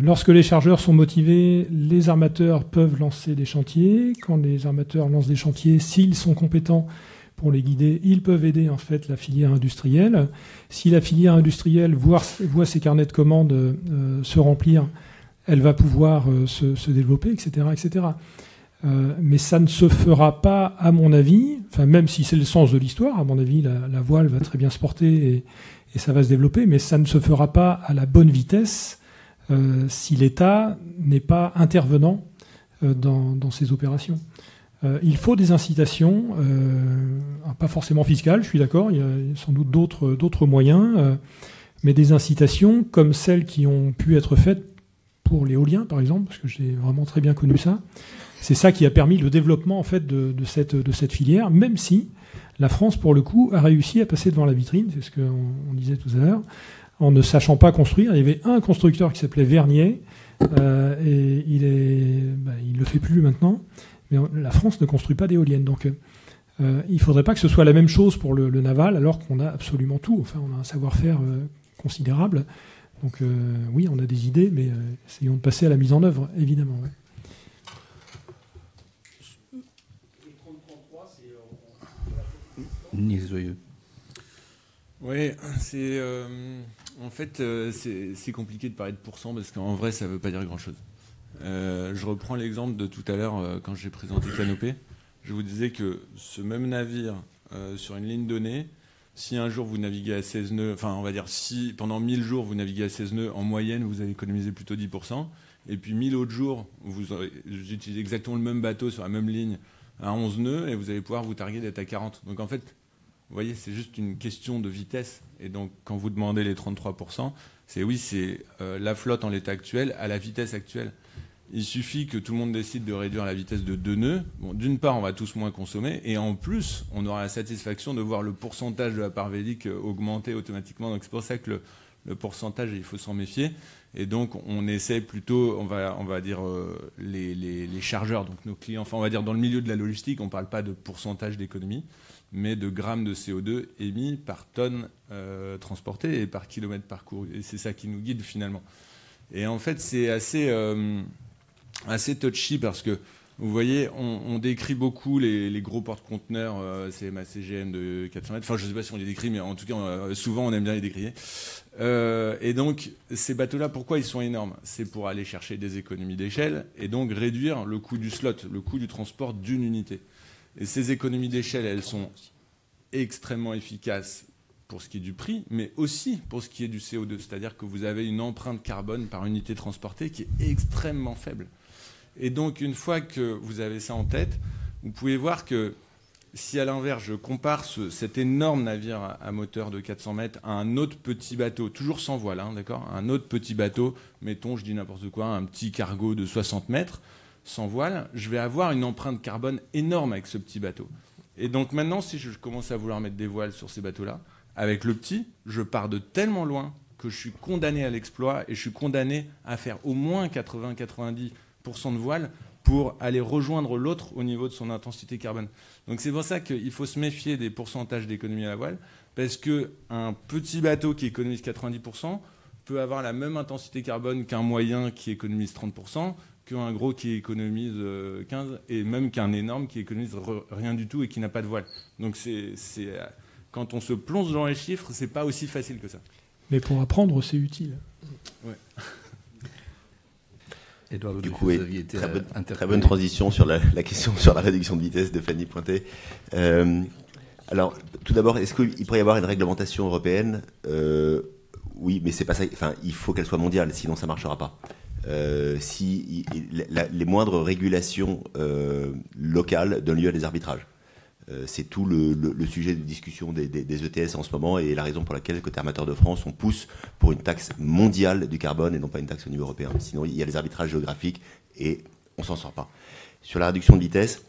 Lorsque les chargeurs sont motivés, les armateurs peuvent lancer des chantiers. Quand les armateurs lancent des chantiers, s'ils sont compétents pour les guider, ils peuvent aider en fait la filière industrielle. Si la filière industrielle voit ses carnets de commandes se remplir, elle va pouvoir se développer, etc., etc. Mais ça ne se fera pas, à mon avis, enfin même si c'est le sens de l'histoire, à mon avis, la voile va très bien se porter et ça va se développer, mais ça ne se fera pas à la bonne vitesse si l'État n'est pas intervenant dans ces opérations. Il faut des incitations, pas forcément fiscales, je suis d'accord, il y a sans doute d'autres moyens, mais des incitations comme celles qui ont pu être faites pour l'éolien, par exemple, parce que j'ai vraiment très bien connu ça. C'est ça qui a permis le développement en fait de cette filière, même si la France, pour le coup, a réussi à passer devant la vitrine, c'est ce qu'on disait tout à l'heure, en ne sachant pas construire. Il y avait un constructeur qui s'appelait Vernier, et il le fait plus maintenant, Mais la France ne construit pas d'éoliennes. Donc il ne faudrait pas que ce soit la même chose pour le naval, alors qu'on a absolument tout. Enfin, on a un savoir-faire considérable. Donc oui, on a des idées, mais essayons de passer à la mise en œuvre, évidemment. Ouais. Nils Joyeux. Oui, en fait, c'est compliqué de parler de pourcent parce qu'en vrai, ça ne veut pas dire grand-chose. Je reprends l'exemple de tout à l'heure quand j'ai présenté Canopée. Je vous disais que ce même navire sur une ligne donnée, si un jour vous naviguez à 16 nœuds, enfin on va dire si pendant 1000 jours vous naviguez à 16 nœuds, en moyenne vous allez économiser plutôt 10%, et puis 1000 autres jours vous utilisez exactement le même bateau sur la même ligne à 11 nœuds et vous allez pouvoir vous targuer d'être à 40. Donc en fait, vous voyez, c'est juste une question de vitesse. Et donc quand vous demandez les 33%, c'est la flotte en l'état actuel à la vitesse actuelle. Il suffit que tout le monde décide de réduire la vitesse de 2 nœuds. Bon, d'une part, on va tous moins consommer, et en plus, on aura la satisfaction de voir le pourcentage de la part vélique augmenter automatiquement. Donc c'est pour ça que le pourcentage, il faut s'en méfier. Et donc on essaie plutôt, on va dire les chargeurs, donc nos clients. Enfin, on va dire dans le milieu de la logistique, on ne parle pas de pourcentage d'économie, mais de grammes de CO2 émis par tonne transportée et par kilomètre parcouru. Et c'est ça qui nous guide finalement. Et en fait, c'est assez touchy parce que, vous voyez, on décrit beaucoup les gros porte-conteneurs, CMA CGM de 400 mètres. Enfin, je ne sais pas si on les décrit, mais en tout cas, souvent, on aime bien les décrire. Et donc, ces bateaux-là, pourquoi ils sont énormes? C'est pour aller chercher des économies d'échelle et donc réduire le coût du slot, le coût du transport d'une unité. Et ces économies d'échelle, elles sont extrêmement efficaces pour ce qui est du prix, mais aussi pour ce qui est du CO2. C'est-à-dire que vous avez une empreinte carbone par unité transportée qui est extrêmement faible. Et donc, une fois que vous avez ça en tête, vous pouvez voir que si à l'inverse, je compare cet énorme navire à moteur de 400 mètres à un autre petit bateau, toujours sans voile, hein, d'accord, un autre petit bateau, mettons, je dis n'importe quoi, un petit cargo de 60 mètres, sans voile, je vais avoir une empreinte carbone énorme avec ce petit bateau. Et donc maintenant, si je commence à vouloir mettre des voiles sur ces bateaux-là, avec le petit, je pars de tellement loin que je suis condamné à l'exploit et je suis condamné à faire au moins 80-90% de voile pour aller rejoindre l'autre au niveau de son intensité carbone. Donc c'est pour ça qu'il faut se méfier des pourcentages d'économie à la voile, parce qu'un petit bateau qui économise 90% peut avoir la même intensité carbone qu'un moyen qui économise 30%, qu'un gros qui économise 15%, et même qu'un énorme qui économise rien du tout et qui n'a pas de voile. Donc quand on se plonge dans les chiffres, c'est pas aussi facile que ça. Mais pour apprendre, c'est utile. Ouais. Edouard, du coup, très bonne transition sur la question sur la réduction de vitesse de Fanny Pointet. Alors, tout d'abord, est-ce qu'il pourrait y avoir une réglementation européenne? Oui, mais c'est pas ça. Enfin, il faut qu'elle soit mondiale, sinon ça marchera pas. Les moindres régulations locales donnent lieu à des arbitrages. C'est tout le sujet de discussion des ETS en ce moment et la raison pour laquelle, côté Armateurs de France, on pousse pour une taxe mondiale du carbone et non pas une taxe au niveau européen. Sinon, il y a des arbitrages géographiques et on s'en sort pas. Sur la réduction de vitesse,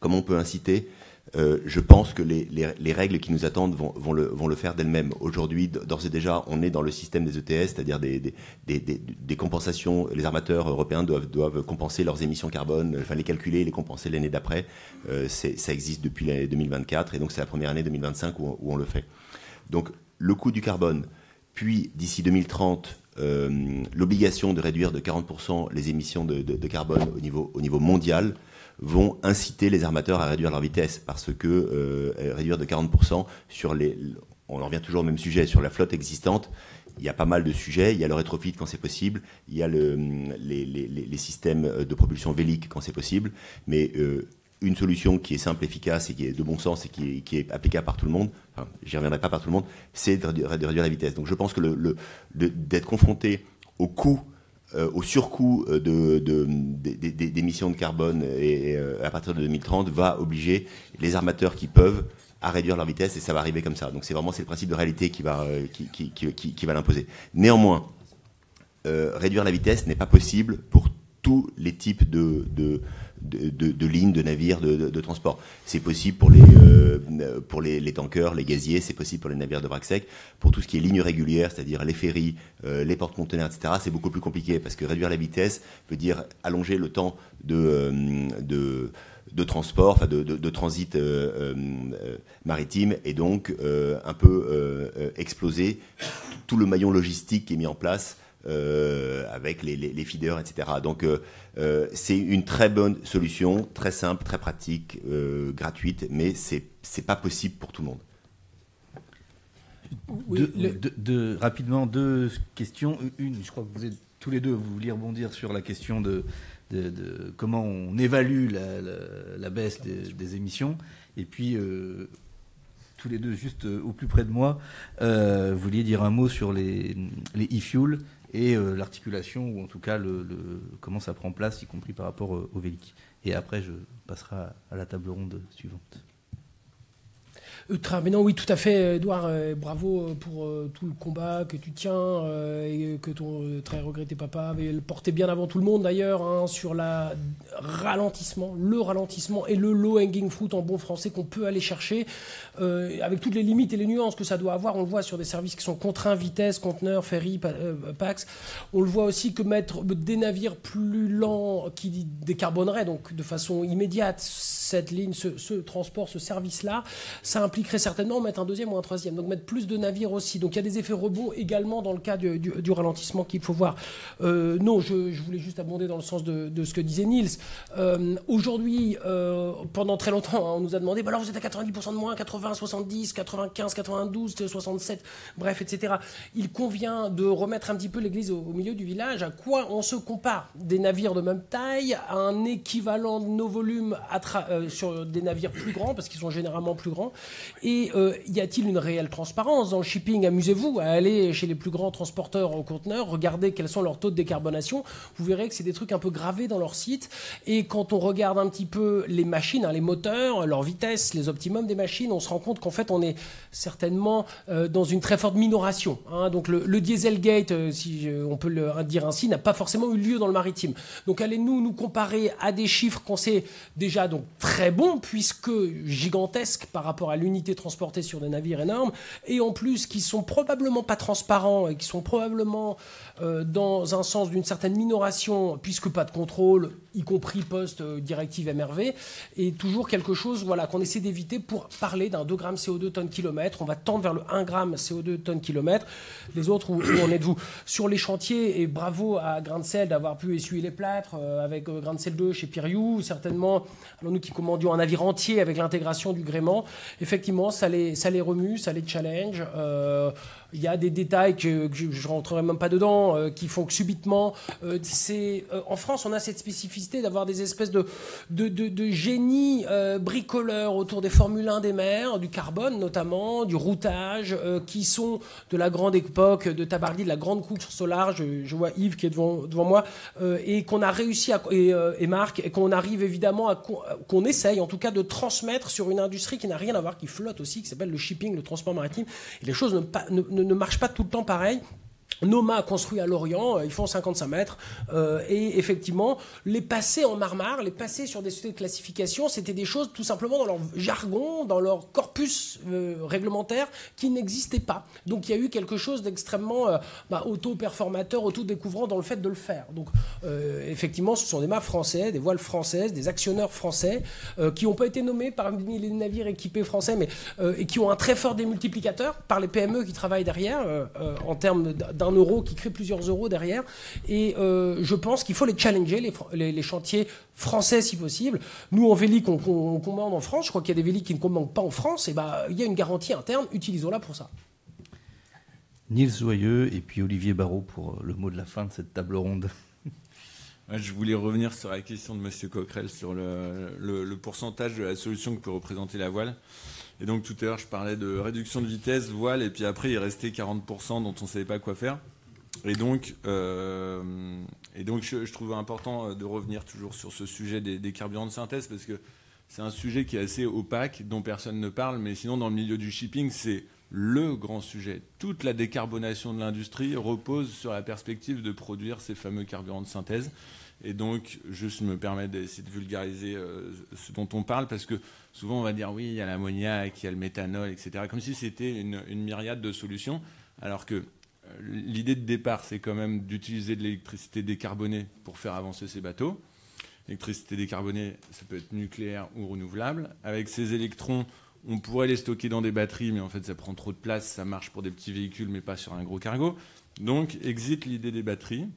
comment on peut inciter? Je pense que les règles qui nous attendent vont le faire d'elles-mêmes. Aujourd'hui, d'ores et déjà, on est dans le système des ETS, c'est-à-dire des compensations. Les armateurs européens doivent compenser leurs émissions carbone, enfin les calculer et les compenser l'année d'après. Ça existe depuis l'année 2024 et donc c'est la première année 2025 où on le fait. Donc le coût du carbone, puis d'ici 2030, l'obligation de réduire de 40% les émissions de carbone au niveau mondial, vont inciter les armateurs à réduire leur vitesse parce que réduire de 40% on en revient toujours au même sujet, sur la flotte existante, il y a pas mal de sujets, il y a le rétrofit quand c'est possible, il y a les systèmes de propulsion vélique quand c'est possible, mais une solution qui est simple, efficace et qui est de bon sens et qui est applicable par tout le monde, enfin, j'y reviendrai pas par tout le monde, c'est de réduire la vitesse. Donc je pense que d'être confronté au coût au surcoût d'émissions de carbone et à partir de 2030 va obliger les armateurs qui peuvent à réduire leur vitesse et ça va arriver comme ça. Donc c'est le principe de réalité qui va l'imposer. Néanmoins, réduire la vitesse n'est pas possible pour tous les types de lignes, de navires de transport. C'est possible pour les tankers, les gaziers, c'est possible pour les navires de vrac sec. Pour tout ce qui est ligne régulière, c'est-à-dire les ferries, les porte-conteneurs, etc., c'est beaucoup plus compliqué parce que réduire la vitesse veut dire allonger le temps de transport, enfin de transit maritime, et donc un peu exploser tout le maillon logistique qui est mis en place avec les feeders, etc. Donc c'est une très bonne solution, très simple, très pratique, gratuite, mais c'est pas possible pour tout le monde. Oui, Rapidement, deux questions. Une, je crois que vous êtes tous les deux, vous vouliez rebondir sur la question de comment on évalue la baisse des émissions. Et puis, tous les deux, juste au plus près de moi, vous vouliez dire un mot sur les e-fuels et l'articulation, ou en tout cas comment ça prend place, y compris par rapport au Vélic. Et après, je passerai à la table ronde suivante. Mais non, oui, tout à fait, Edouard. Bravo pour tout le combat que tu tiens et que ton très regretté papa avait porté bien avant tout le monde d'ailleurs, sur le ralentissement et le low-hanging fruit en bon français qu'on peut aller chercher avec toutes les limites et les nuances que ça doit avoir. On le voit sur des services qui sont contraints, vitesse, conteneurs, ferry, Pax. On le voit aussi que mettre des navires plus lents qui décarboneraient donc de façon immédiate cette ligne, ce transport, ce service-là, ça impliquerait certainement mettre un deuxième ou un troisième, donc mettre plus de navires aussi. Donc il y a des effets rebonds également dans le cas du ralentissement qu'il faut voir. Non, je voulais juste abonder dans le sens de ce que disait Niels. Aujourd'hui, pendant très longtemps, on nous a demandé, alors vous êtes à 90% de moins, 80, 70, 95, 92, 67, bref, etc. Il convient de remettre un petit peu l'église au milieu du village. À quoi on se compare? Des navires de même taille, à un équivalent de nos volumes sur des navires plus grands, parce qu'ils sont généralement plus grands. Et y a-t-il une réelle transparence dans le shipping? Amusez-vous à aller chez les plus grands transporteurs en conteneurs, regardez quels sont leurs taux de décarbonation. Vous verrez que c'est des trucs un peu gravés dans leur site. Et quand on regarde un petit peu les machines, les moteurs, leur vitesse, les optimums des machines, on se rend compte qu'en fait on est certainement dans une très forte minoration. Donc le Dieselgate, si on peut le dire ainsi, n'a pas forcément eu lieu dans le maritime. Donc allez-nous nous comparer à des chiffres qu'on sait déjà donc très bons, puisque gigantesques par rapport à l'unité transportée sur des navires énormes, et en plus qui sont probablement pas transparents et qui sont probablement dans un sens d'une certaine minoration, puisque pas de contrôle, y compris post-directive MRV, et toujours quelque chose qu'on essaie d'éviter pour parler d'un 2 grammes CO2 tonne kilomètre. On va tendre vers le 1 gramme CO2 tonne kilomètre. Les autres, où en êtes-vous? Sur les chantiers, et bravo à Grain de Sel d'avoir pu essuyer les plâtres avec Grain de Sel 2 chez Piriou, certainement, alors nous qui commandions un navire entier avec l'intégration du gréement, effectivement, ça les remue, ça les challenge. Il y a des détails que je ne rentrerai même pas dedans, qui font que subitement, en France, on a cette spécificité d'avoir des espèces de génie bricoleurs autour des Formule 1 des mers, du carbone notamment, du routage, qui sont de la grande époque de Tabarly, de la grande course au large. Je vois Yves qui est devant moi, et qu'on a réussi et Marc, et qu'on arrive évidemment qu'on essaye en tout cas de transmettre sur une industrie qui n'a rien à voir, qui flotte aussi, qui s'appelle le shipping, le transport maritime. Et les choses ne marchent pas tout le temps pareil. Noma a construit à Lorient, ils font 55 mètres, et effectivement, les passer en Marmare, les passer sur des sociétés de classification, c'était des choses tout simplement dans leur jargon, dans leur corpus réglementaire qui n'existait pas. Donc il y a eu quelque chose d'extrêmement auto-performateur, auto-découvrant dans le fait de le faire. Donc effectivement, ce sont des mâts français, des voiles françaises, des actionneurs français, qui n'ont pas été nommés parmi les navires équipés français, mais et qui ont un très fort démultiplicateur par les PME qui travaillent derrière, en termes d'un euro qui crée plusieurs euros derrière. Et je pense qu'il faut les challenger, les chantiers français si possible. Nous, en Vélic, on commande en France. Je crois qu'il y a des Vélic qui ne commandent pas en France. Et il y a une garantie interne. Utilisons-la pour ça. Niels Joyeux et puis Olivier Barraud pour le mot de la fin de cette table ronde. Je voulais revenir sur la question de M. Coquerel sur le pourcentage de la solution que peut représenter la voile. Et donc tout à l'heure, je parlais de réduction de vitesse, voile, et puis après, il restait 40% dont on ne savait pas quoi faire. Et donc je trouvais important de revenir toujours sur ce sujet des carburants de synthèse, parce que c'est un sujet qui est assez opaque, dont personne ne parle, mais sinon, dans le milieu du shipping, c'est le grand sujet. Toute la décarbonation de l'industrie repose sur la perspective de produire ces fameux carburants de synthèse. Et donc, juste me permettre d'essayer de vulgariser ce dont on parle, parce que souvent on va dire oui, il y a l'ammoniac, il y a le méthanol, etc. Comme si c'était une myriade de solutions, alors que l'idée de départ, c'est quand même d'utiliser de l'électricité décarbonée pour faire avancer ces bateaux. L'électricité décarbonée, ça peut être nucléaire ou renouvelable. Avec ces électrons, on pourrait les stocker dans des batteries, mais en fait, ça prend trop de place. Ça marche pour des petits véhicules, mais pas sur un gros cargo. Donc, existe l'idée des batteries.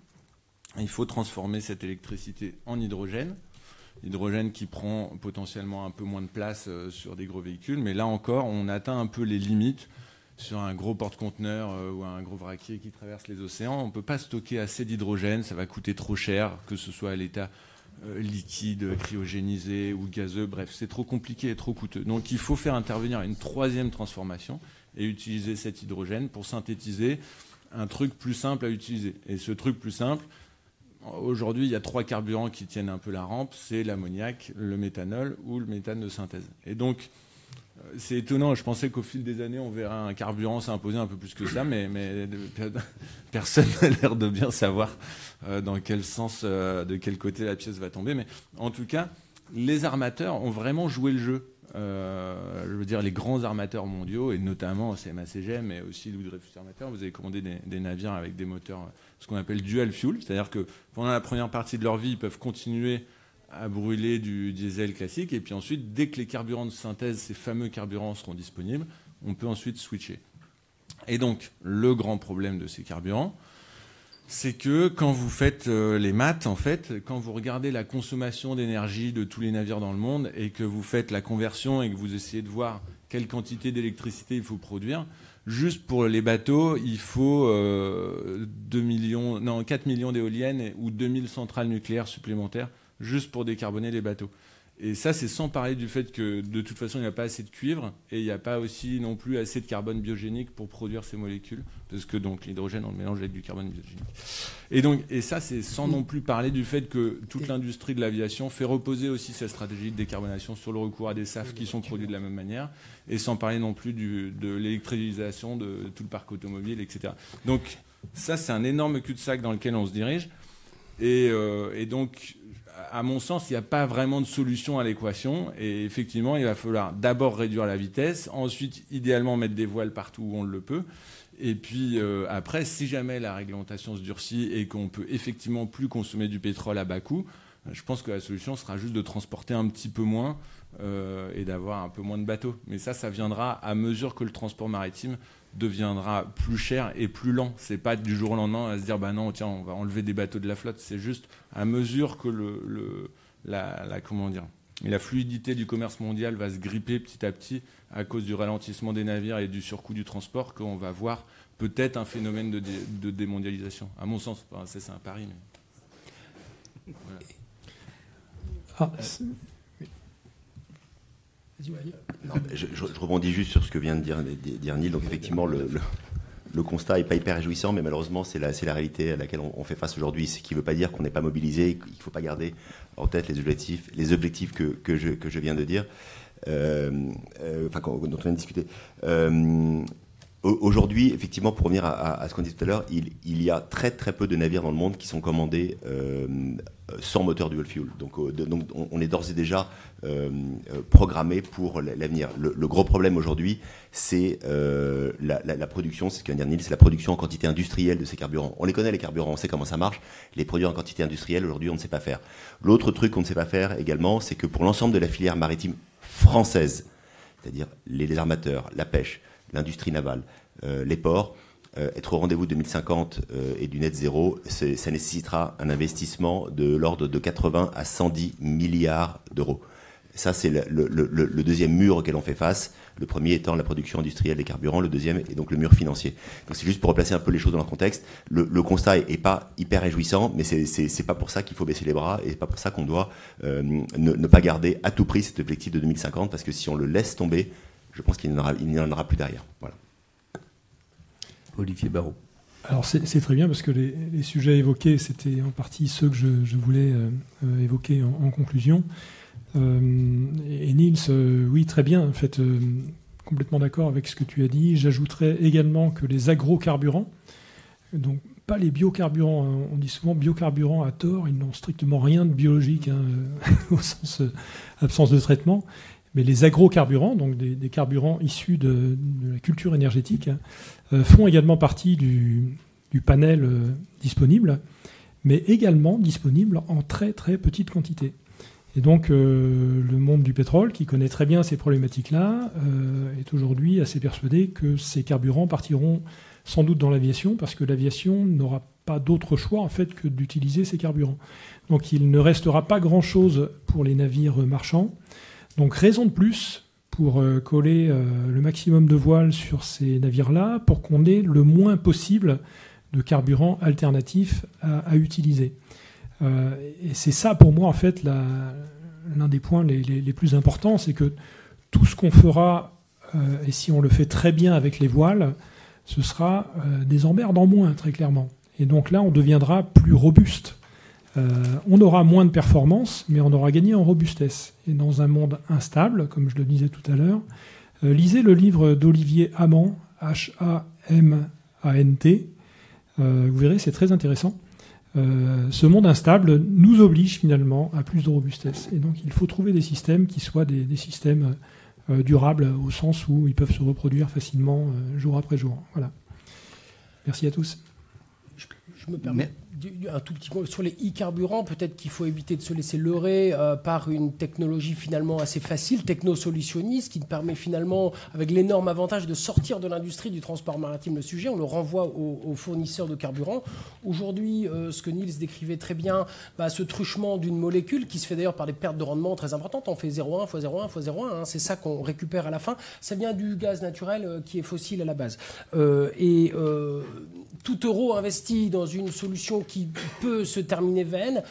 Il faut transformer cette électricité en hydrogène. Hydrogène qui prend potentiellement un peu moins de place sur des gros véhicules. Mais là encore, on atteint un peu les limites. Sur un gros porte-conteneur ou un gros vraquier qui traverse les océans, on ne peut pas stocker assez d'hydrogène. Ça va coûter trop cher, que ce soit à l'état liquide, cryogénisé ou gazeux. Bref, c'est trop compliqué et trop coûteux. Donc il faut faire intervenir une troisième transformation et utiliser cet hydrogène pour synthétiser un truc plus simple à utiliser. Et ce truc plus simple, aujourd'hui, il y a 3 carburants qui tiennent un peu la rampe, c'est l'ammoniac, le méthanol ou le méthane de synthèse. Et donc, c'est étonnant, je pensais qu'au fil des années, on verrait un carburant s'imposer un peu plus que ça, mais personne n'a l'air de bien savoir dans quel sens, de quel côté la pièce va tomber. Mais en tout cas, les armateurs ont vraiment joué le jeu. Je veux dire, les grands armateurs mondiaux, et notamment CMA-CGM, mais aussi Louis Dreyfus Armateurs, vous avez commandé des navires avec des moteurs, ce qu'on appelle dual fuel, c'est-à-dire que pendant la première partie de leur vie, ils peuvent continuer à brûler du diesel classique, et puis ensuite, dès que les carburants de synthèse, ces fameux carburants seront disponibles, on peut ensuite switcher. Et donc, le grand problème de ces carburants, c'est que quand vous faites les maths, en fait, quand vous regardez la consommation d'énergie de tous les navires dans le monde et que vous faites la conversion et que vous essayez de voir quelle quantité d'électricité il faut produire, juste pour les bateaux, il faut 4 millions d'éoliennes ou 2000 centrales nucléaires supplémentaires juste pour décarboner les bateaux. Et ça, c'est sans parler du fait que, de toute façon, il n'y a pas assez de cuivre et il n'y a pas aussi non plus assez de carbone biogénique pour produire ces molécules, parce que donc l'hydrogène, on le mélange avec du carbone biogénique. Et ça, c'est sans non plus parler du fait que toute l'industrie de l'aviation fait reposer aussi sa stratégie de décarbonation sur le recours à des SAF qui sont produits de la même manière, et sans parler non plus de l'électrisation de tout le parc automobile, etc. Donc ça, c'est un énorme cul-de-sac dans lequel on se dirige. Et donc, à mon sens, il n'y a pas vraiment de solution à l'équation. Et effectivement, il va falloir d'abord réduire la vitesse, ensuite, idéalement, mettre des voiles partout où on le peut. Et puis après, si jamais la réglementation se durcit et qu'on peut effectivement plus consommer du pétrole à bas coût, je pense que la solution sera juste de transporter un petit peu moins et d'avoir un peu moins de bateaux. Mais ça viendra à mesure que le transport maritime deviendra plus cher et plus lent. C'est pas du jour au lendemain à se dire bah non, tiens, on va enlever des bateaux de la flotte. C'est juste à mesure que la fluidité du commerce mondial va se gripper petit à petit à cause du ralentissement des navires et du surcoût du transport qu'on va voir peut-être un phénomène de démondialisation. À mon sens, enfin, ça c'est un pari. Mais... Voilà. Non, je rebondis juste sur ce que vient de dire Neil. Donc effectivement, le constat n'est pas hyper réjouissant, mais malheureusement, c'est la réalité à laquelle on fait face aujourd'hui. Ce qui ne veut pas dire qu'on n'est pas mobilisé, qu'il ne faut pas garder en tête les objectifs que je viens de dire, dont on vient de discuter. Aujourd'hui, effectivement, pour revenir à ce qu'on disait tout à l'heure, il y a très très peu de navires dans le monde qui sont commandés sans moteur dual fuel. Donc on est d'ores et déjà programmé pour l'avenir. Le gros problème aujourd'hui, c'est la production, c'est ce que vient de dire Neil, c'est la production en quantité industrielle de ces carburants. On les connaît les carburants, on sait comment ça marche. Les produire en quantité industrielle, aujourd'hui, on ne sait pas faire. L'autre truc qu'on ne sait pas faire également, c'est que pour l'ensemble de la filière maritime française, c'est-à-dire les armateurs, la pêche, l'industrie navale, les ports, être au rendez-vous de 2050 et du net zéro, ça nécessitera un investissement de l'ordre de 80 à 110 milliards d'euros. Ça, c'est le deuxième mur auquel on fait face. Le premier étant la production industrielle des carburants, le deuxième est donc le mur financier. Donc c'est juste pour replacer un peu les choses dans leur contexte. Le constat est pas hyper réjouissant, mais c'est pas pour ça qu'il faut baisser les bras et c'est pas pour ça qu'on doit ne pas garder à tout prix cet objectif de 2050, parce que si on le laisse tomber, je pense qu'il n'y en aura plus derrière. Voilà. Olivier Barraud. Alors c'est très bien, parce que les sujets évoqués, c'était en partie ceux que je voulais évoquer en conclusion. Et Niels, oui, très bien, en fait, complètement d'accord avec ce que tu as dit. J'ajouterais également que les agrocarburants, donc pas les biocarburants. On dit souvent biocarburants à tort, ils n'ont strictement rien de biologique, au sens absence de traitement. Mais les agrocarburants, donc des carburants issus de la culture énergétique, font également partie du panel disponible, mais également disponible en très très petite quantité. Et donc le monde du pétrole, qui connaît très bien ces problématiques-là, est aujourd'hui assez persuadé que ces carburants partiront sans doute dans l'aviation, parce que l'aviation n'aura pas d'autre choix en fait que d'utiliser ces carburants. Donc il ne restera pas grand-chose pour les navires marchands. Donc raison de plus pour coller le maximum de voiles sur ces navires-là, pour qu'on ait le moins possible de carburants alternatifs à utiliser. Et c'est ça pour moi en fait l'un des points les plus importants, c'est que tout ce qu'on fera, et si on le fait très bien avec les voiles, ce sera des emmerdes en moins, très clairement. Et donc là, on deviendra plus robuste. On aura moins de performance, mais on aura gagné en robustesse. Et dans un monde instable, comme je le disais tout à l'heure, lisez le livre d'Olivier Hamant, H-A-M-A-N-T. Vous verrez, c'est très intéressant. Ce monde instable nous oblige finalement à plus de robustesse. Et donc il faut trouver des systèmes qui soient des systèmes durables, au sens où ils peuvent se reproduire facilement jour après jour. Voilà. Merci à tous. Je me permets un tout petit mot sur les e-carburants. Peut-être qu'il faut éviter de se laisser leurrer par une technologie finalement assez facile, technosolutionniste, qui permet finalement, avec l'énorme avantage de sortir de l'industrie du transport maritime le sujet. On le renvoie aux fournisseurs de carburant. Aujourd'hui, ce que Niels décrivait très bien, ce truchement d'une molécule qui se fait d'ailleurs par des pertes de rendement très importantes. On fait 0,1 x 0,1 x 0,1. C'est ça qu'on récupère à la fin. Ça vient du gaz naturel qui est fossile à la base. Tout euro investi dans une solution qui peut se terminer vaine,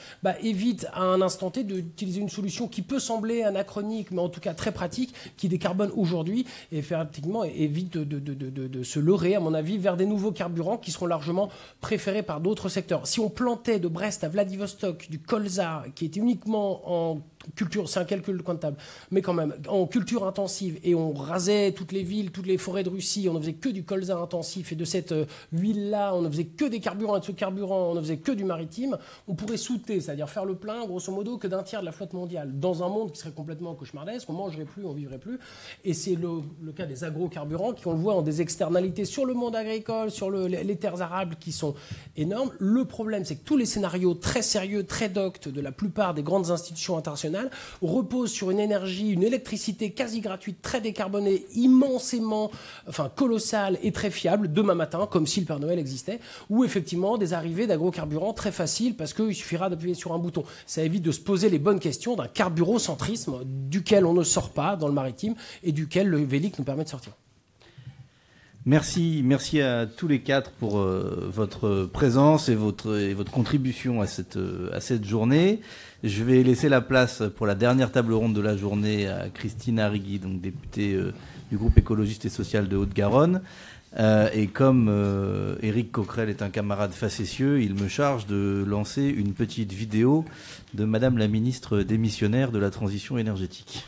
évite à un instant T d'utiliser une solution qui peut sembler anachronique, mais en tout cas très pratique, qui décarbone aujourd'hui, et effectivement évite de se leurrer, à mon avis, vers des nouveaux carburants qui seront largement préférés par d'autres secteurs. Si on plantait de Brest à Vladivostok du colza, qui était uniquement en culture, c'est un calcul comptable, mais quand même, en culture intensive, et on rasait toutes les villes, toutes les forêts de Russie, on ne faisait que du colza intensif, et de cette huile-là, on ne faisait que des carburants, et de ce carburant, on ne faisait que du maritime, on pourrait souter, c'est-à-dire faire le plein, grosso modo, que d'un tiers de la flotte mondiale, dans un monde qui serait complètement cauchemardesque, on ne mangerait plus, on ne vivrait plus, et c'est le cas des agrocarburants, qui on le voit ont des externalités sur le monde agricole, sur les terres arables, qui sont énormes. Le problème, c'est que tous les scénarios très sérieux, très doctes de la plupart des grandes institutions internationales repose sur une énergie, une électricité quasi gratuite, très décarbonée, immensément, colossale et très fiable, demain matin, comme si le Père Noël existait, ou effectivement des arrivées d'agrocarburants très faciles parce qu'il suffira d'appuyer sur un bouton. Ça évite de se poser les bonnes questions d'un carburocentrisme duquel on ne sort pas dans le maritime et duquel le Vélic nous permet de sortir. Merci à tous les quatre pour votre présence et votre contribution à cette journée. Je vais laisser la place pour la dernière table ronde de la journée à Christine Arrigui, donc députée du groupe écologiste et social de Haute-Garonne. Et comme Éric Coquerel est un camarade facétieux, il me charge de lancer une petite vidéo de Madame la ministre démissionnaire de la transition énergétique.